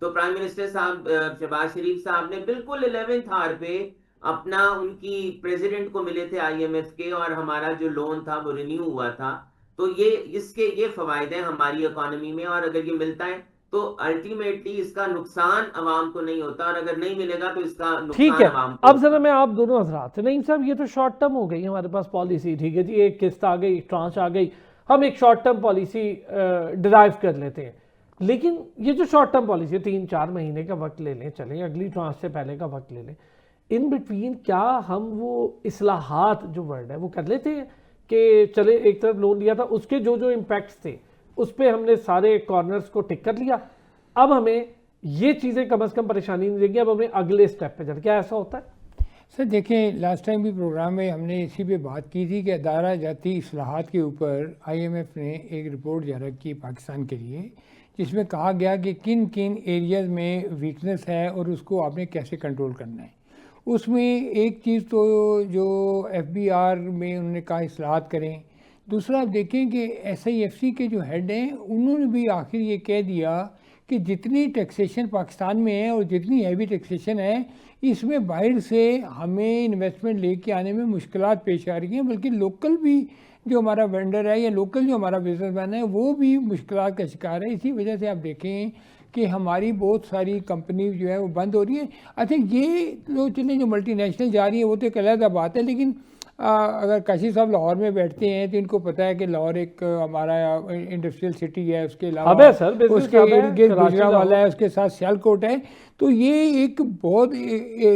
तो प्राइम मिनिस्टर साहब शहबाज शरीफ साहब ने बिल्कुल 11th आवर पे अपना उनकी प्रेसिडेंट को मिले थे IMF के, और हमारा जो लोन था वो रिन्यू हुआ था। तो ये फवायदे हैं हमारी इकोनॉमी में, और अगर ये मिलता है तो अल्टीमेटली इसका नुकसान अवाम को नहीं होता, और अगर नहीं मिलेगा तो इसका नुकसान अवाम को। अब जरा मैं आप दोनों हजरात से, नईम साहब ये तो शॉर्ट टर्म हो गई हमारे पास पॉलिसी, ठीक है जी, एक किस्त आ गई, एक ट्रांच आ गई, हम एक शॉर्ट टर्म पॉलिसी डिराइव कर लेते हैं। लेकिन ये जो शॉर्ट टर्म पॉलिसी है 3-4 महीने का वक्त ले लें, चलें अगली ट्रांच से पहले का वक्त ले लें, इन बिटवीन क्या हम वो इस्लाहात जो वर्ड है वो कर लेते हैं कि चले एक तरफ लोन लिया था उसके जो इम्पैक्ट्स थे उस पर हमने सारे कॉर्नर्स को टिक कर लिया, अब हमें ये चीज़ें कम से कम परेशानी नहीं देगी, अब हमें अगले स्टेप पे चल, क्या ऐसा होता है? सर देखें, लास्ट टाइम भी प्रोग्राम में हमने इसी पे बात की थी कि अदारा जाती इस्लाहात के ऊपर IMF ने एक रिपोर्ट जारी की पाकिस्तान के लिए, जिसमें कहा गया कि किन किन एरियाज़ में वीकनेस है और उसको आपने कैसे कंट्रोल करना है। उसमें एक चीज़ तो जो FBR में उन्होंने कहा इस्लाहत करें। दूसरा आप देखें कि SIFC के जो हेड हैं उन्होंने भी आखिर ये कह दिया कि जितनी टैक्सेशन पाकिस्तान में है और जितनी हैवी टैक्सेशन है इसमें बाहर से हमें इन्वेस्टमेंट लेके आने में मुश्किलात पेश आ रही हैं, बल्कि लोकल भी जो हमारा वेंडर है या लोकल जो हमारा बिजनेसमैन है वो भी मुश्किलात का शिकार है। इसी वजह से आप देखें कि हमारी बहुत सारी कंपनी जो है वो बंद हो रही है। अच्छा ये लोग चले जो मल्टीनेशनल जा रही है वो तो एक अलग बात है, लेकिन अगर काशी साहब लाहौर में बैठते हैं तो इनको पता है कि लाहौर एक हमारा इंडस्ट्रियल सिटी है, उसके अलावा हब है सर, बिजनेस उसके हब है, इर्द गिर्द कराची गुजरांवाला लाहौर। है, उसके साथ सियालकोट है। तो ये एक बहुत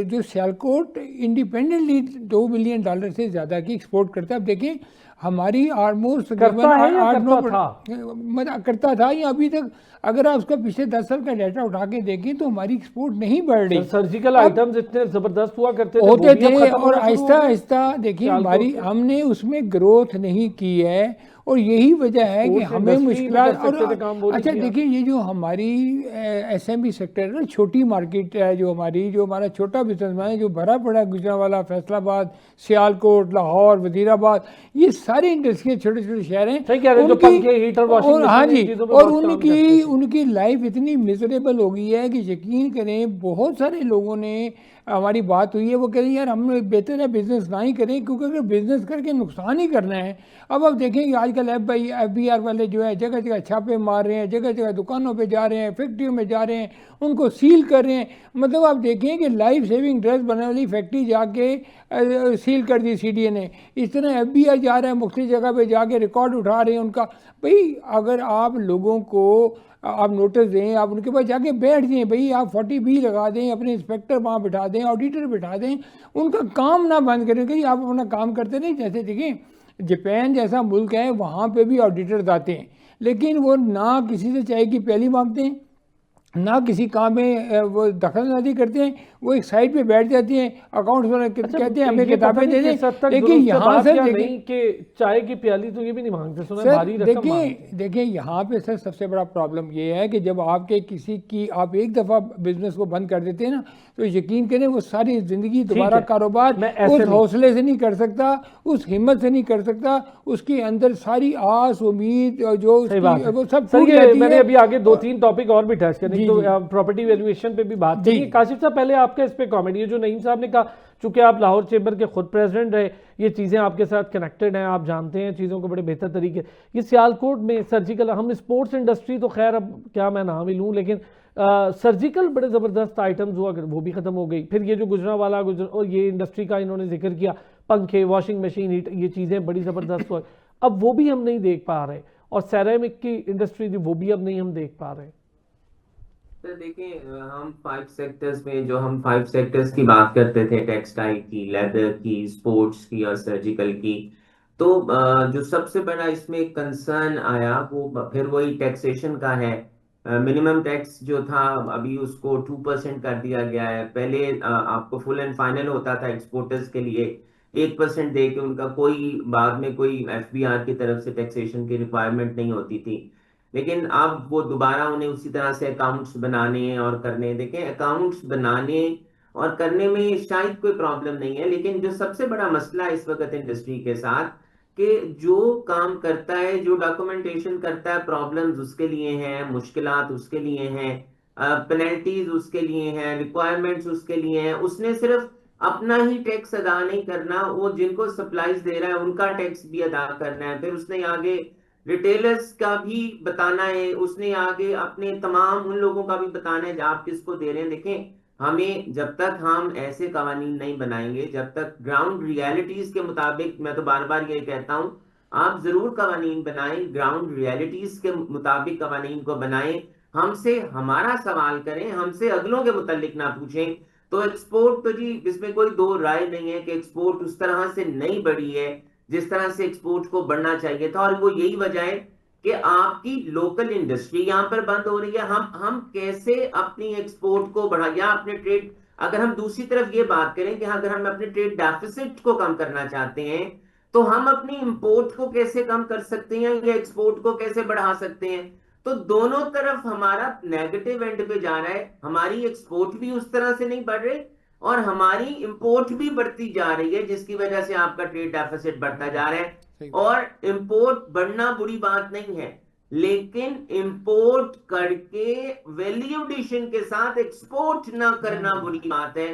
जो सियालकोट इंडिपेंडेंटली $2 बिलियन से ज़्यादा की एक्सपोर्ट करता है। अब देखें हमारी ऑलमोस्ट करता है या करता था? मतलब करता था या अभी तक अगर आप उसका पिछले 10 साल का डाटा उठा के देखें तो हमारी एक्सपोर्ट नहीं बढ़ रही। सर्जिकल आइटम्स इतने जबरदस्त हुआ करते थे, होते वो भी अब थे खत्म और होना शुरू आहिस्ता हो गए। आहिस्ता देखिए सियालकोट हमारी से। हमने उसमें ग्रोथ नहीं की है और यही वजह है कि Sports हमें industry में मुश्किलात कर सकते थे काम, वो नहीं अच्छा किया। देखिए ये जो हमारी SME सेक्टर है ना, छोटी मार्केट है, जो हमारा छोटा बिजनेसमैन है जो भरा पड़ा है, गुजरांवाला, फैसलाबाद, सियालकोट, लाहौर, वजीराबाद, ये सारे इंडस्ट्रियल छोटे छोटे शहर हैं। सही कह रहे हैं, जो पंखे, हीटर, वॉशिंग और हाँ मशीन, जी, इन चीज़ों पे और बहुत काम करते उनकी थे। उनकी लाइफ इतनी मिजरेबल हो गई है कि यकीन करें बहुत सारे लोगों ने हमारी बात हुई है, वो कह रहे हैं यार हम बेहतर है बिजनेस ना ही करें, क्योंकि अगर बिजनेस करके नुकसान ही करना है। अब आप देखें कि आजकल FBR वाले जो है जगह जगह छापे मार रहे हैं, जगह जगह दुकानों पे जा रहे हैं, फैक्ट्रियों में जा रहे हैं, उनको सील कर रहे हैं। मतलब आप देखें कि लाइफ सेविंग ड्रग्स बनाने वाली फैक्ट्री जाके सील कर दी CDA ने। इस तरह FBI जा रहा है मुख्तलिफ जगह पे जाके रिकॉर्ड उठा रहे हैं उनका। भाई अगर आप लोगों को आप नोटिस दें, आप उनके पास जाके बैठ जाएं, भाई आप 40B लगा दें, अपने इंस्पेक्टर वहाँ बिठा दें, ऑडिटर बिठा दें, उनका काम ना बंद करें कि आप अपना काम करते नहीं। जैसे देखिए जापान जैसा मुल्क है वहाँ पे भी ऑडिटर्स आते हैं, लेकिन वो ना किसी से चाय की प्याली मांगते हैं, ना किसी काम में वो दखलंदाजी करते हैं। वो एक साइड पे बैठ जाती हैं, अकाउंट्स वाले कहते हैं हमें किताबें दे दें, लेकिन यहाँ से नहीं कि चाय की प्याली तो ये भी नहीं मांगते, सुना है सर भारी रकम मांगते। देखिए यहाँ पे सर सबसे बड़ा प्रॉब्लम ये है कि जब आपके किसी की आप एक दफ़ा बिजनेस को बंद कर देते हैं ना, तो यकीन करें वो सारी ज़िंदगी दोबारा कारोबार उस हौसले से नहीं कर सकता, उस हिम्मत से नहीं कर सकता, उसके अंदर सारी आस उम्मीद जो वो सब टूट जाती है। मैंने अभी आगे 2-3 टॉपिक और भी टच करने, तो प्रॉपर्टी वैल्यूएशन पे भी बात करेंगे। काशिफ साहब पहले आपका इस पे कमेंट, ये जो नईम साहब ने कहा, चूंकि आप लाहौर चेंबर के खुद प्रेसिडेंट रहे, ये चीज़ें आपके साथ कनेक्टेड हैं, आप जानते हैं चीज़ों को बड़े बेहतर तरीके। ये सियालकोट में सर्जिकल, हम स्पोर्ट्स इंडस्ट्री तो खैर अब क्या मैं नाम ही लूँ, लेकिन सर्जिकल बड़े ज़बरदस्त आइटम्स हुआ, वो भी ख़त्म हो गई। फिर ये जो गुजरांवाला और ये इंडस्ट्री का इन्होंने जिक्र किया, पंखे, वॉशिंग मशीन, हीट, ये चीज़ें बड़ी ज़बरदस्त हुई, अब वो भी हम नहीं देख पा रहे। और सेरेमिक की इंडस्ट्री थी वो भी अब नहीं हम देख पा रहे। तो देखिए हम 5 सेक्टर्स में जो हम 5 सेक्टर्स की बात करते थे, टेक्सटाइल की, लेदर की, स्पोर्ट्स की और सर्जिकल की, तो जो सबसे बड़ा इसमें कंसर्न आया वो फिर वही टैक्सेशन का है। मिनिमम टैक्स जो था अभी उसको 2% कर दिया गया है। पहले आपको फुल एंड फाइनल होता था एक्सपोर्टर्स के लिए 1% दे के उनका कोई बाद में कोई FBR की तरफ से टैक्सेशन की रिक्वायरमेंट नहीं होती थी, लेकिन अब वो दोबारा उन्हें उसी तरह से अकाउंट्स बनाने और करने। देखें अकाउंट्स बनाने और करने में शायद कोई प्रॉब्लम नहीं है, लेकिन जो सबसे बड़ा मसला इस वक्त इंडस्ट्री के साथ कि जो काम करता है, जो डॉक्यूमेंटेशन करता है, प्रॉब्लम्स उसके लिए हैं, मुश्किलात उसके लिए हैं, पेनल्टीज उसके लिए हैं, रिक्वायरमेंट्स उसके लिए हैं। उसने सिर्फ अपना ही टैक्स अदा नहीं करना, वो जिनको सप्लाईज दे रहा है उनका टैक्स भी अदा करना है। फिर उसने आगे रिटेलर्स का भी बताना है, उसने आगे अपने तमाम उन लोगों का भी बताना है आप किसको दे रहे हैं। देखें हमें जब तक हम ऐसे कवानीन नहीं बनाएंगे, जब तक ग्राउंड रियलिटीज के मुताबिक, मैं तो बार बार ये कहता हूं आप जरूर कवानीन बनाएं, ग्राउंड रियलिटीज के मुताबिक कवानीन को बनाएं, हमसे हमारा सवाल करें, हमसे अगलों के मुतालिक ना पूछें। तो एक्सपोर्ट तो जी इसमें कोई दो राय नहीं है कि एक्सपोर्ट उस तरह से नहीं बढ़ी है जिस तरह से एक्सपोर्ट को बढ़ना चाहिए था, और वो यही वजह है कि आपकी लोकल इंडस्ट्री यहाँ पर बंद हो रही है। हम कैसे अपनी एक्सपोर्ट को बढ़ा, या अपने ट्रेड, अगर हम दूसरी तरफ ये बात करें कि अगर हम अपने ट्रेड डेफिसिट को कम करना चाहते हैं तो हम अपनी इंपोर्ट को कैसे कम कर सकते हैं या एक्सपोर्ट को कैसे बढ़ा सकते हैं। तो दोनों तरफ हमारा नेगेटिव एंड पे जा रहा है, हमारी एक्सपोर्ट भी उस तरह से नहीं बढ़ रही और हमारी इंपोर्ट भी बढ़ती जा रही है, जिसकी वजह से आपका ट्रेड डेफिसिट बढ़ता जा रहा है। और इंपोर्ट बढ़ना बुरी बात नहीं है, लेकिन इंपोर्ट करके वैल्यू एडिशन के साथ एक्सपोर्ट ना करना बुरी बात है।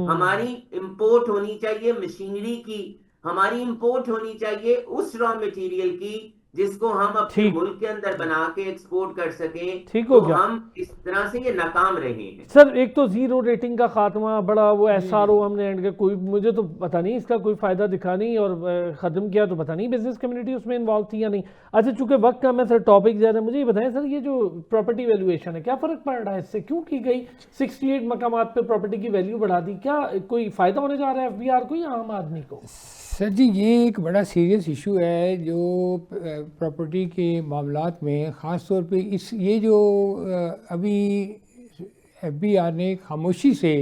हमारी इंपोर्ट होनी चाहिए मशीनरी की, हमारी इंपोर्ट होनी चाहिए उस रॉ मटेरियल की जिसको हम अपने मुल्क के अंदर बना के एक्सपोर्ट कर सकें। ठीक हो गया। हम इस तरह से ये नाकाम रहे हैं। सर एक तो जीरो रेटिंग का खात्मा, बड़ा वो SRO हमने एंड के, कोई मुझे तो पता नहीं इसका कोई फायदा दिखा नहीं, और खत्म किया तो पता नहीं बिजनेस कम्युनिटी उसमें इन्वॉल्व थी या नहीं। अच्छा चूंकि वक्त कम है सर, टॉपिक ज़्यादा, मुझे ये बताएं सर, ये जो प्रॉपर्टी वैल्यूएशन है क्या फ़र्क पड़ रहा है इससे, क्यों की गई? 68 मकामात पे प्रॉपर्टी की वैल्यू बढ़ा दी, क्या कोई फ़ायदा होने जा रहा है FBR को या आम आदमी को? सर जी ये एक बड़ा सीरियस इशू है जो प्रॉपर्टी के मामलात में, ख़ास तौर पे ये जो अभी FBR ने खामोशी से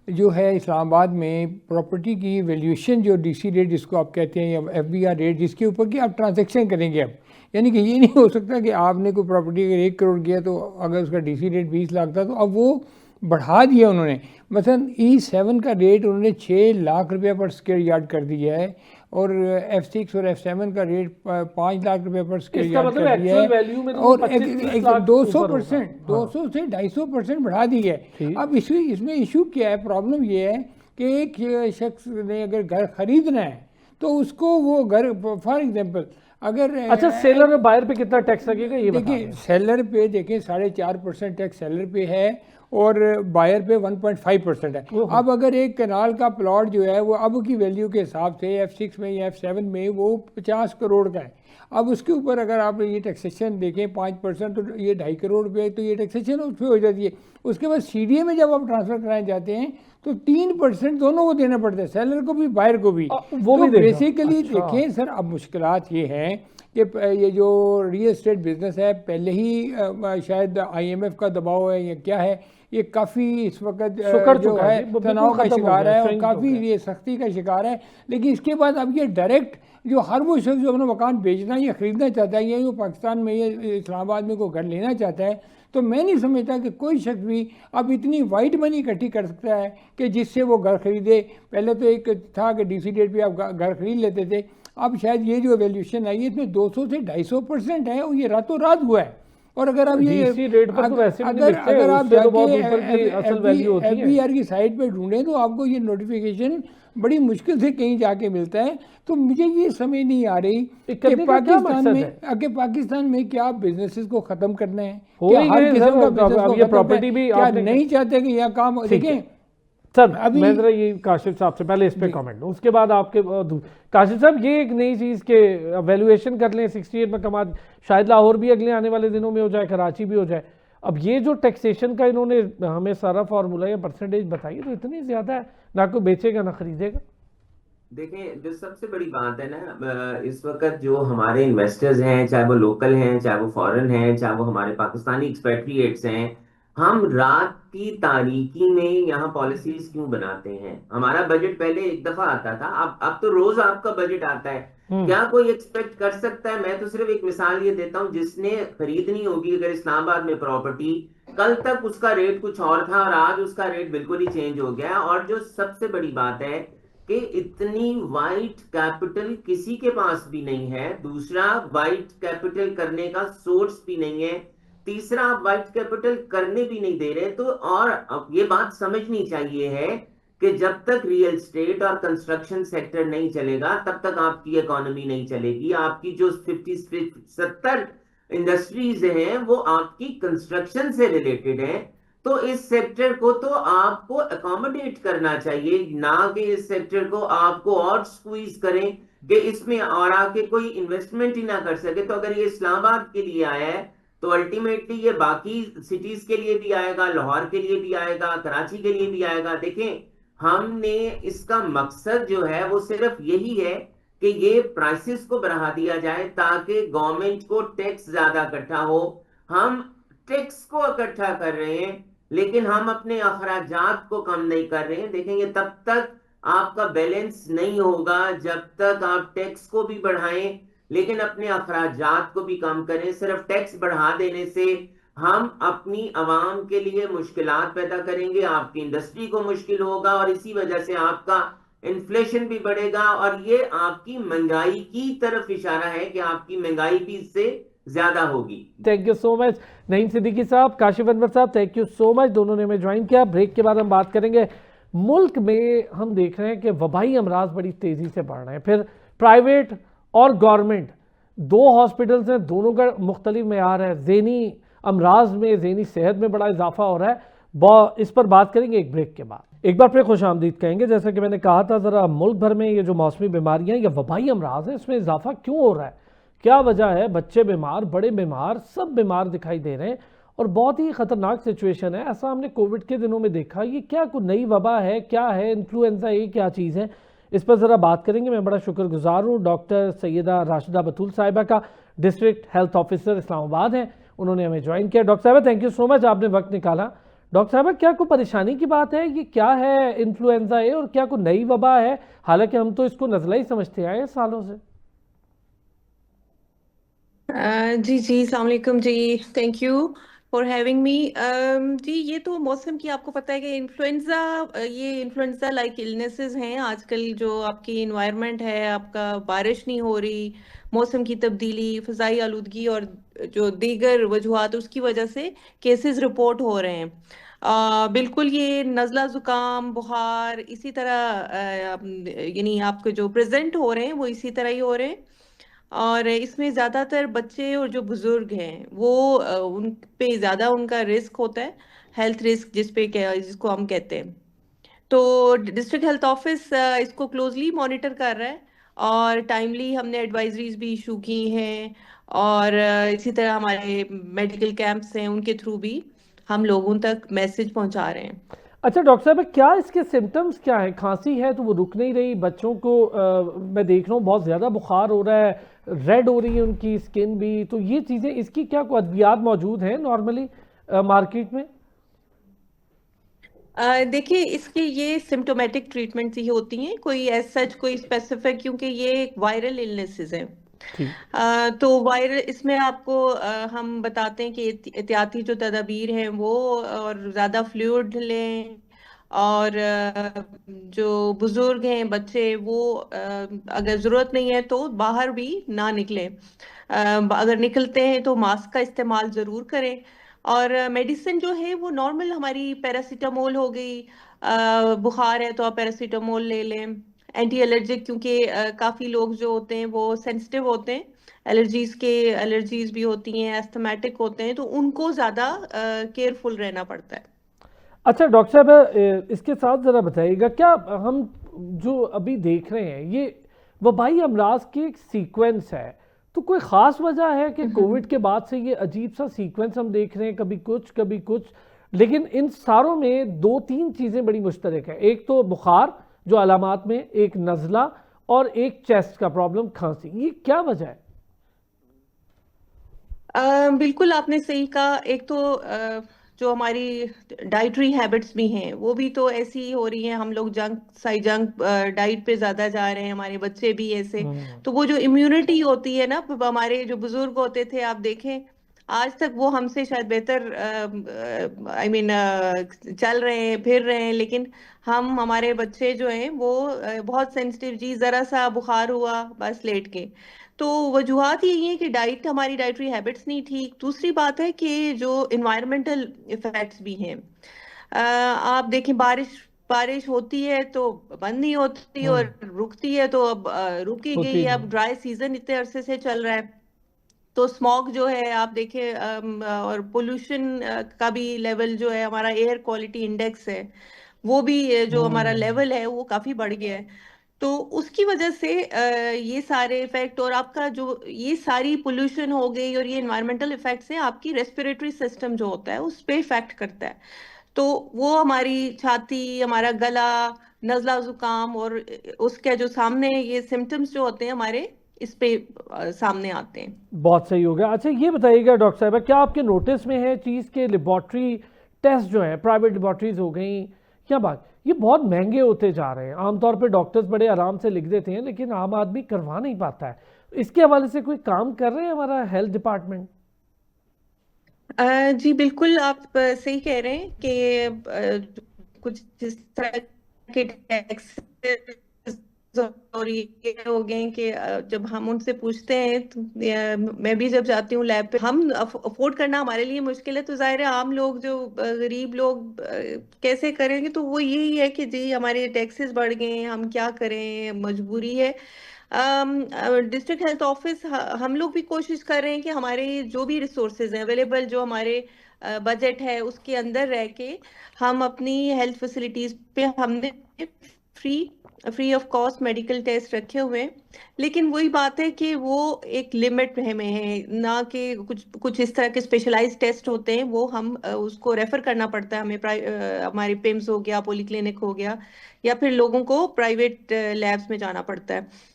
जो है इस्लामाबाद में प्रॉपर्टी की वैल्यूएशन, जो DC रेट जिसको आप कहते हैं या FBR रेट, जिसके ऊपर कि आप ट्रांजैक्शन करेंगे अब, यानी कि ये नहीं हो सकता कि आपने कोई प्रॉपर्टी अगर 1 करोड़ किया तो अगर उसका DC रेट 20 लाख था तो अब वो बढ़ा दिया उन्होंने। मसलन E7 का रेट उन्होंने 6 लाख रुपये पर स्क्वायर यार्ड कर दिया है और F6 और F7 का रेट 5 लाख रुपये पर स्क्वायर यार्ड कर दिया है और 200% 200 से 250% बढ़ा दी है। अब इसमें इशू क्या है? प्रॉब्लम ये है कि एक शख्स ने अगर घर खरीदना है तो उसको वो घर, फॉर एग्जाम्पल अगर अच्छा सेलर और बायर पे कितना टैक्स लगेगा ये देखिए? सेलर पे देखें 4.5% टैक्स सेलर पे है और बायर पे 1.5% है। अब अगर एक कनाल का प्लॉट जो है वो अब की वैल्यू के हिसाब से F6 में या F7 में वो 50 करोड़ का है, अब उसके ऊपर अगर आप ये टैक्सेशन देखें 5% तो ये 2.5 करोड़ रुपये, तो ये टैक्सेशन उस पर हो जाती है। उसके बाद CDA में जब आप ट्रांसफ़र कराने जाते हैं तो 3% दोनों को देना पड़ता है, सेलर को भी बायर को भी। वो तो भी बेसिकली देखें सर, अब मुश्किलात ये हैं कि ये जो रियल एस्टेट बिजनेस है, पहले ही शायद IMF का दबाव है या क्या है, ये काफ़ी इस वक्त जो है तनाव का शिकार है और काफ़ी ये सख्ती का शिकार है। लेकिन इसके बाद अब ये डायरेक्ट जो हर वो शख्स जो अपना मकान बेचना या ख़रीदना चाहता है या जो पाकिस्तान में ये इस्लामाबाद में को घर लेना चाहता है, तो मैं नहीं समझता कि कोई शख्स भी अब इतनी वाइट मनी इकट्ठी कर सकता है कि जिससे वो घर खरीदे। पहले तो एक था कि DC रेट पे आप घर खरीद लेते थे, अब शायद ये जो वैल्यूएशन आई है इसमें 200 से 250% है और ये रातों रात हुआ है। और अगर आप ये रेट पर तो वैसे भी अगर आप जाके असल वैल्यू होती है FBR की साइट पे ढूंढें तो आपको ये नोटिफिकेशन बड़ी मुश्किल से कहीं जाके मिलता है। तो मुझे ये समझ नहीं आ रही कि पाकिस्तान में क्या बिजनेसेस को खत्म करना है, क्या हर किस्म का बिजनेस को खत्म करना है, क्या नहीं चाहते कि यह काम देखें। सर अभी मैं जरा ये काशिफ साहब से पहले इस पे कमेंट दूं, उसके बाद आपके काशिफ साहब ये एक नई चीज़ के वैल्यूएशन कर लें 68 मकामात, शायद लाहौर भी अगले आने वाले दिनों में हो जाए, कराची भी हो जाए। अब ये जो टैक्सेशन का इन्होंने हमें सारा फार्मूला या परसेंटेज बताइए तो इतनी ज़्यादा है, ना कोई बेचेगा ना खरीदेगा। देखिए जो सबसे बड़ी बात है ना, इस वक्त जो हमारे इन्वेस्टर्स हैं, चाहे वो लोकल हैं, चाहे वो फॉरेन हैं, चाहे वो हमारे पाकिस्तानी एक्सपेट्रिएट्स हैं, हम रात की तारीकी में यहाँ पॉलिसीज क्यों बनाते हैं? हमारा बजट पहले एक दफा आता था, अब तो रोज आपका बजट आता है। क्या कोई एक्सपेक्ट कर सकता है? मैं तो सिर्फ एक मिसाल ये देता हूँ, जिसने खरीदनी होगी अगर इस्लामाबाद में प्रॉपर्टी, कल तक उसका रेट कुछ और था और आज उसका रेट बिल्कुल ही चेंज हो गया। और जो सबसे बड़ी बात है कि इतनी वाइट कैपिटल किसी के पास भी नहीं है, दूसरा वाइट कैपिटल करने का सोर्स भी नहीं है, तीसरा आप वाइट कैपिटल करने भी नहीं दे रहे। तो और अब ये बात समझनी चाहिए है कि जब तक रियल एस्टेट और कंस्ट्रक्शन सेक्टर नहीं चलेगा तब तक आपकी इकोनॉमी नहीं चलेगी। आपकी जो 70 इंडस्ट्रीज हैं वो आपकी कंस्ट्रक्शन से रिलेटेड हैं, तो इस सेक्टर को तो आपको अकोमोडेट करना चाहिए, ना कि इस सेक्टर को आपको और स्क्वीज करें कि इसमें और आके कोई इन्वेस्टमेंट ही ना कर सके। तो अगर ये इस्लामाबाद के लिए आया है तो अल्टीमेटली ये बाकी सिटीज के लिए भी आएगा, लाहौर के लिए भी आएगा, कराची के लिए भी आएगा। देखें, हमने इसका मकसद जो है वो सिर्फ यही है कि ये प्राइसेस को बढ़ा दिया जाए ताकि गवर्नमेंट को टैक्स ज्यादा इकट्ठा हो। हम टैक्स को इकट्ठा कर रहे हैं लेकिन हम अपने अखराजात को कम नहीं कर रहे हैं। देखेंगे तब तक आपका बैलेंस नहीं होगा जब तक आप टैक्स को भी बढ़ाएं, लेकिन अपने अखराजात को भी कम करें। सिर्फ टैक्स बढ़ा देने से हम अपनी आवाम के लिए मुश्किलात पैदा करेंगे, आपकी इंडस्ट्री को मुश्किल होगा और इसी वजह से आपका इन्फ्लेशन भी बढ़ेगा और ये आपकी महंगाई की तरफ इशारा है कि आपकी महंगाई भी इससे ज्यादा होगी। Thank you so much Naeem Siddiqui साहब, काशिफ अनवर साहब, थैंक यू सो मच, दोनों ने हमें ज्वाइन किया। ब्रेक के बाद हम बात करेंगे, मुल्क में हम देख रहे हैं कि वबाई अमराज बड़ी तेजी से बढ़ रहे हैं, फिर प्राइवेट और गवर्नमेंट दो हॉस्पिटल्स हैं, दोनों का मुख्तलिफ मेयार है, ज़हनी अमराज में, ज़हनी सेहत में बड़ा इजाफा हो रहा है। इस पर बात करेंगे एक ब्रेक के बाद। एक बार फिर खुश आमदीद कहेंगे। जैसा कि मैंने कहा था, ज़रा मुल्क भर में ये जो मौसमी बीमारियां या वबाई अमराज है, इसमें इजाफा क्यों हो रहा है, क्या वजह है? बच्चे बीमार, बड़े बीमार, सब बीमार दिखाई दे रहे हैं और बहुत ही ख़तरनाक सिचुएशन है। ऐसा हमने कोविड के दिनों में देखा। ये क्या कोई नई वबा है, क्या है, इन्फ्लुएंजा, ये क्या चीज़ है, इस पर ज़रा बात करेंगे। मैं बड़ा शुक्रगुजार हूँ डॉक्टर सैयदा राशिदा बतूल साहिबा का, डिस्ट्रिक्ट हेल्थ ऑफिसर इस्लामाबाद हैं, उन्होंने हमें ज्वाइन किया। डॉक्टर साहिबा, थैंक यू सो मच, आपने वक्त निकाला। डॉक्टर साहिबा, क्या कोई परेशानी की बात है? ये क्या है इन्फ्लुएंजा है और क्या कोई नई वबा है? हालांकि हम तो इसको नज़ला ही समझते आए हैं सालों से। जी जी, अस्सलाम वालेकुम जी, thank you for having me. जी, ये तो मौसम की आपको पता है कि इन्फ्लुएंजा, ये इन्फ्लुएंजा लाइक इलनेसेस हैं आजकल। जो आपकी इन्वायरमेंट है, आपका बारिश नहीं हो रही, मौसम की तब्दीली, फ़ज़ाई आलूदगी और जो दीगर वजूहात, उसकी वजह से केसेस रिपोर्ट हो रहे हैं। बिल्कुल, ये नज़ला ज़ुकाम, बुखार इसी तरह यानी आपके जो प्रेजेंट हो रहे हैं वो इसी तरह ही हो रहे हैं। और इसमें ज़्यादातर बच्चे और जो बुजुर्ग हैं वो उन पे ज़्यादा उनका रिस्क होता है, हेल्थ रिस्क जिसको हम कहते हैं। तो डिस्ट्रिक्ट हेल्थ ऑफिस इसको क्लोजली मॉनिटर कर रहा है और टाइमली हमने एडवाइजरीज भी इशू की हैं और इसी तरह हमारे मेडिकल कैंप्स हैं, उनके थ्रू भी हम लोगों तक मैसेज पहुंचा रहे हैं। अच्छा डॉक्टर साहब, क्या इसके सिम्टम्स क्या है? खांसी है तो वो रुक नहीं रही, बच्चों को मैं देख रहा हूँ बहुत ज़्यादा बुखार हो रहा है, रेड हो रही है उनकी स्किन भी, तो ये चीज़ें, इसकी क्या कोई अद्वियात मौजूद हैं नॉर्मली मार्केट में? देखिए, इसके ये सिम्टोमेटिक ट्रीटमेंट ही होती हैं, कोई एज सच कोई स्पेसिफिक, क्योंकि ये वायरल इलनेसेस हैं। ठीक। तो वायरल इसमें आपको हम बताते हैं कि एहतियाती जो तदाबीर हैं वो, और ज़्यादा फ्लूइड लें, और जो बुजुर्ग हैं, बच्चे, वो अगर ज़रूरत नहीं है तो बाहर भी ना निकलें। अगर निकलते हैं तो मास्क का इस्तेमाल ज़रूर करें। और मेडिसिन जो है वो नॉर्मल हमारी पैरासीटामोल हो गई, बुखार है तो आप पैरासीटामोल ले लें। एंटी एलर्जिक, क्योंकि काफ़ी लोग जो होते हैं वो सेंसिटिव होते हैं, एलर्जीज भी होती हैं, एस्थमेटिक होते हैं, तो उनको ज़्यादा केयरफुल रहना पड़ता है। अच्छा डॉक्टर साहब, इसके साथ ज़रा बताइएगा, क्या हम जो अभी देख रहे हैं ये वबाई अमराज की एक सीक्वेंस है, तो कोई ख़ास वजह है कि कोविड के बाद से ये अजीब सा सीक्वेंस हम देख रहे हैं, कभी कुछ, लेकिन इन सारों में दो तीन चीज़ें बड़ी मुश्तरक है। एक तो बुखार जो अलामात में, एक नज़ला और एक चेस्ट का प्रॉब्लम, खांसी। ये क्या वजह है? बिल्कुल आपने सही कहा। एक तो जो हमारी डाइटरी हैबिट्स भी हैं वो भी तो ऐसी ही हो रही हैं, हम लोग जंक डाइट पे ज्यादा जा रहे हैं, हमारे बच्चे भी ऐसे। तो वो जो इम्यूनिटी होती है ना, हमारे जो बुजुर्ग होते थे, आप देखें आज तक वो हमसे शायद बेहतर चल रहे हैं, फिर रहे हैं, लेकिन हमारे बच्चे जो हैं वो बहुत सेंसिटिव, जी जरा सा बुखार हुआ बस लेट के। तो वजूहात यही है कि हमारी डाइटरी हैबिट्स नहीं ठीक। दूसरी बात है कि जो इन्वायरमेंटल इफेक्ट्स भी हैं, आप देखें बारिश होती है तो बंद नहीं होती, और रुकती है तो अब रुकेगी। अब ड्राई सीजन इतने अरसे से चल रहा है, तो स्मॉग जो है आप देखें, और पोल्यूशन का भी लेवल जो है, हमारा एयर क्वालिटी इंडेक्स है वो भी, जो हमारा लेवल है वो काफी बढ़ गया है। तो उसकी वजह से ये सारे इफेक्ट, और आपका जो ये सारी पोल्यूशन हो गई और ये इन्वायरमेंटल इफेक्ट्स हैं, आपकी रेस्पिरेटरी सिस्टम जो होता है उस पे इफेक्ट करता है। तो वो हमारी छाती, हमारा गला, नज़ला जुकाम, और उसके जो सामने ये सिम्टम्स जो होते हैं हमारे, इस पे सामने आते हैं। बहुत सही हो गया। अच्छा ये बताइएगा डॉक्टर साहब, क्या आपके नोटिस में है चीज़ के लेबॉर्ट्री टेस्ट जो है, प्राइवेट लेबॉर्ट्रीज हो गई, क्या बात, ये बहुत महंगे होते जा रहे हैं। आमतौर पे डॉक्टर्स बड़े आराम से लिख देते हैं, लेकिन आम आदमी करवा नहीं पाता है। इसके हवाले से कोई काम कर रहे हैं हमारा हेल्थ डिपार्टमेंट? जी बिल्कुल, आप सही कह रहे हैं कि कुछ जिस तरह के टैक्स और ये हो गए हैं कि जब हम उनसे पूछते हैं तो मैं भी जब जाती हूँ लैब पे, हम अफोर्ड करना हमारे लिए मुश्किल है, तो जाहिर है आम लोग जो गरीब लोग कैसे करेंगे? तो वो यही है कि जी हमारे टैक्सेस बढ़ गए हैं, हम क्या करें, मजबूरी है। डिस्ट्रिक्ट हेल्थ ऑफिस हम लोग भी कोशिश कर रहे हैं कि हमारे जो भी रिसोर्सेज हैं अवेलेबल, जो हमारे बजट है उसके अंदर रह के हम अपनी हेल्थ फैसिलिटीज पे हमने free of cost medical test रखे हुए हैं। लेकिन वही बात है कि वो एक लिमिट में है ना, कि कुछ कुछ इस तरह के स्पेशलाइज्ड टेस्ट होते हैं वो हम उसको रेफर करना पड़ता है हमें, हमारे पिम्स हो गया, पॉली क्लिनिक हो गया, या फिर लोगों को प्राइवेट लैब्स में जाना पड़ता है।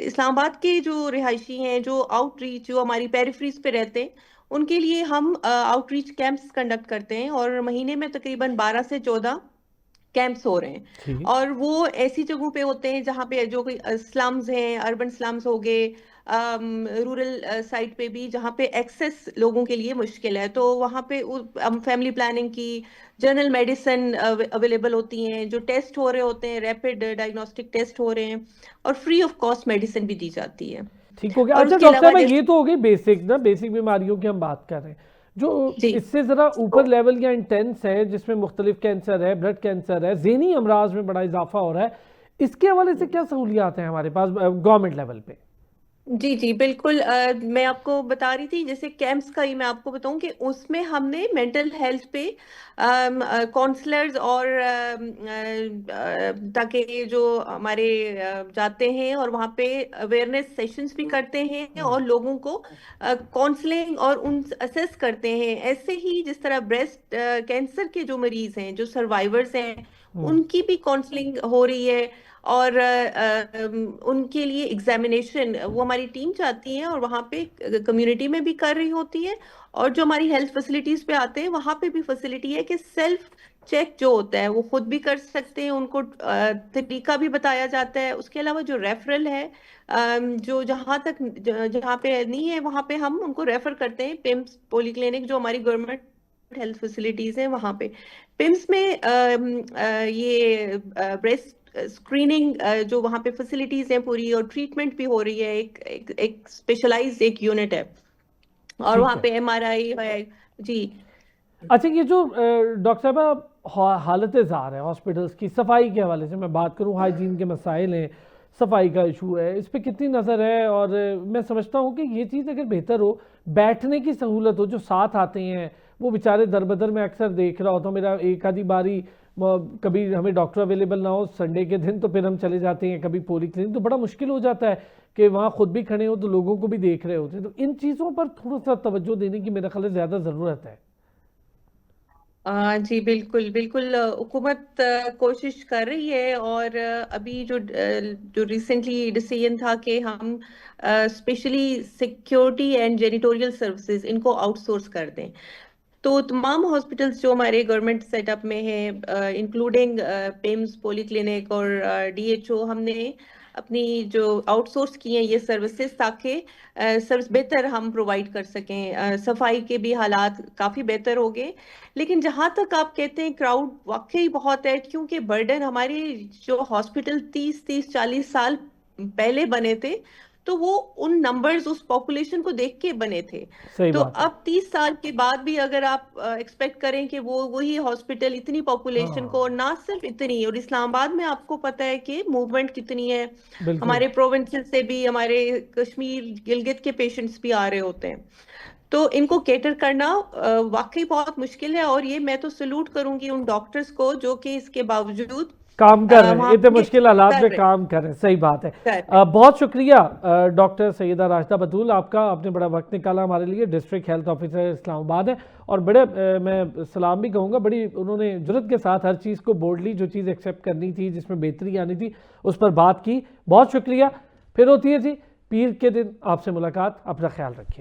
इस्लामाबाद के जो रिहायशी हैं, जो आउटरीच, जो हमारी पेरिफेरीज पे रहते हैं, उनके लिए हम आउटरीच कैंप्स कंडक्ट करते हैं, और महीने में तकरीबन 12 से 14 कैंप्स हो रहे हैं। ठीक। और वो ऐसी जगहों पे होते हैं जहाँ पे जो कोई स्लम्स हैं, अर्बन स्लम्स हो गए, रूरल साइड पे भी जहाँ पे एक्सेस लोगों के लिए मुश्किल है, तो वहाँ पे हम फैमिली प्लानिंग की, जनरल मेडिसिन अवेलेबल होती हैं, जो टेस्ट हो रहे होते हैं, रैपिड डायग्नोस्टिक टेस्ट हो रहे हैं, और फ्री ऑफ कॉस्ट मेडिसिन भी दी जाती है। ठीक हो गया। और अच्छा उसके डॉक्टर अलावा साहब, ये तो हो गई बेसिक ना, बेसिक बीमारियों की हम बात कर रहे हैं। जो जी इससे ज़रा ऊपर लेवल या इंटेंस है, जिसमें मुख्तलिफ कैंसर है, ब्लड कैंसर है, ज़हनी अमराज में बड़ा इजाफा हो रहा है, इसके हवाले से क्या सहूलियात हैं हमारे पास गवर्नमेंट लेवल पे? जी जी बिल्कुल, मैं आपको बता रही थी, जैसे कैंप्स का ही मैं आपको बताऊं कि उसमें हमने मेंटल हेल्थ पे काउंसलर्स और ताकि जो हमारे जाते हैं और वहाँ पे अवेयरनेस सेशंस भी करते हैं और लोगों को काउंसलिंग और उन असेस करते हैं। ऐसे ही जिस तरह ब्रेस्ट कैंसर के जो मरीज हैं, जो सर्वाइवर्स हैं, उनकी भी काउंसलिंग हो रही है, और उनके लिए एग्जामिनेशन वो हमारी टीम चाहती है, और वहाँ पे कम्युनिटी में भी कर रही होती है, और जो हमारी हेल्थ फैसिलिटीज पे आते हैं वहाँ पे भी फैसिलिटी है कि सेल्फ चेक जो होता है वो खुद भी कर सकते हैं, उनको तरीका भी बताया जाता है। उसके अलावा जो रेफरल है, जो जहाँ पे नहीं है वहाँ पे हम उनको रेफर करते हैं पिम्स पॉली क्लिनिक, जो हमारी गवर्नमेंट हेल्थ फैसिलिटीज हैं वहाँ पे। पिम्स में ये ब्रेस्ट स्क्रीनिंग जो वहाँ पे फैसिलिटीज हैं पूरी, और ट्रीटमेंट भी हो रही है, एक स्पेशलाइज्ड एक यूनिट है, और ठीक वहाँ है। पे MRI है। जी अच्छा, ये जो डॉक्टर साहब हालत ज़ार है हॉस्पिटल्स की, सफाई के हवाले से मैं बात करूँ, हाइजीन के मसाइल हैं, सफाई का इशू है, इस पर कितनी नज़र है? और मैं समझता हूँ कि ये चीज़ अगर बेहतर हो, बैठने की सहूलत हो, जो साथ आते हैं वो बेचारे दर बदर में अक्सर देख रहा होता हूँ, मेरा एक आधी बारी कभी हमें डॉक्टर अवेलेबल ना हो संडे के दिन तो फिर हम चले जाते हैं कभी पॉली क्लिनिक, तो बड़ा मुश्किल हो जाता है कि वहाँ खुद भी खड़े हो तो लोगों को भी देख रहे होते हैं। तो इन चीज़ों पर थोड़ा सा तवज्जो देने की मेरा ख्याल है ज़्यादा ज़रूरत है। जी बिल्कुल बिल्कुल, हुकूमत कोशिश कर रही है, और अभी जो रिसेंटली डिसीजन था कि हम स्पेशली सिक्योरिटी एंड जेनिटोरियल सर्विसेज इनको आउटसोर्स कर दें, तो तमाम हॉस्पिटल्स जो हमारे गवर्नमेंट सेटअप में है, इंक्लूडिंग पिम्स पॉली क्लिनिक और DHO, हमने अपनी जो आउटसोर्स की हैं ये सर्विसेज, ताकि सर्विस बेहतर हम प्रोवाइड कर सकें। सफाई के भी हालात काफ़ी बेहतर हो गए। लेकिन जहाँ तक आप कहते हैं क्राउड वाकई बहुत है, क्योंकि बर्डन हमारे जो हॉस्पिटल 30-40 साल पहले बने थे, तो वो उन नंबर्स उस पॉपुलेशन को देख के बने थे। सही तो बात है। अब 30 साल के बाद भी अगर आप एक्सपेक्ट करें कि वो वही हॉस्पिटल इतनी पॉपुलेशन को, और हाँ, ना सिर्फ इतनी, और इस्लामाबाद में आपको पता है कि मूवमेंट कितनी है, बिल्कुल। हमारे प्रोविंसेस से भी, हमारे कश्मीर गिलगित के पेशेंट्स भी आ रहे होते हैं, तो इनको केटर करना वाकई बहुत मुश्किल है। और ये मैं तो सलूट करूंगी उन डॉक्टर्स को जो कि इसके बावजूद काम कर रहे हैं, वहां इतने पे मुश्किल हालात कर में रहे काम कर रहे हैं। सही बात है। कर रहे बहुत शुक्रिया डॉक्टर सैयदा राशिदा बतूल, आपका, आपने बड़ा वक्त निकाला हमारे लिए। डिस्ट्रिक्ट हेल्थ ऑफिसर इस्लामाबाद है, और बड़े मैं सलाम भी कहूँगा, बड़ी उन्होंने जुर्रत के साथ हर चीज़ को बोल्डली, जो चीज़ एक्सेप्ट करनी थी, जिसमें बेहतरी आनी थी, उस पर बात की। बहुत शुक्रिया। फिर होती है जी पीर के दिन आपसे मुलाकात। अपना ख्याल रखिएगा।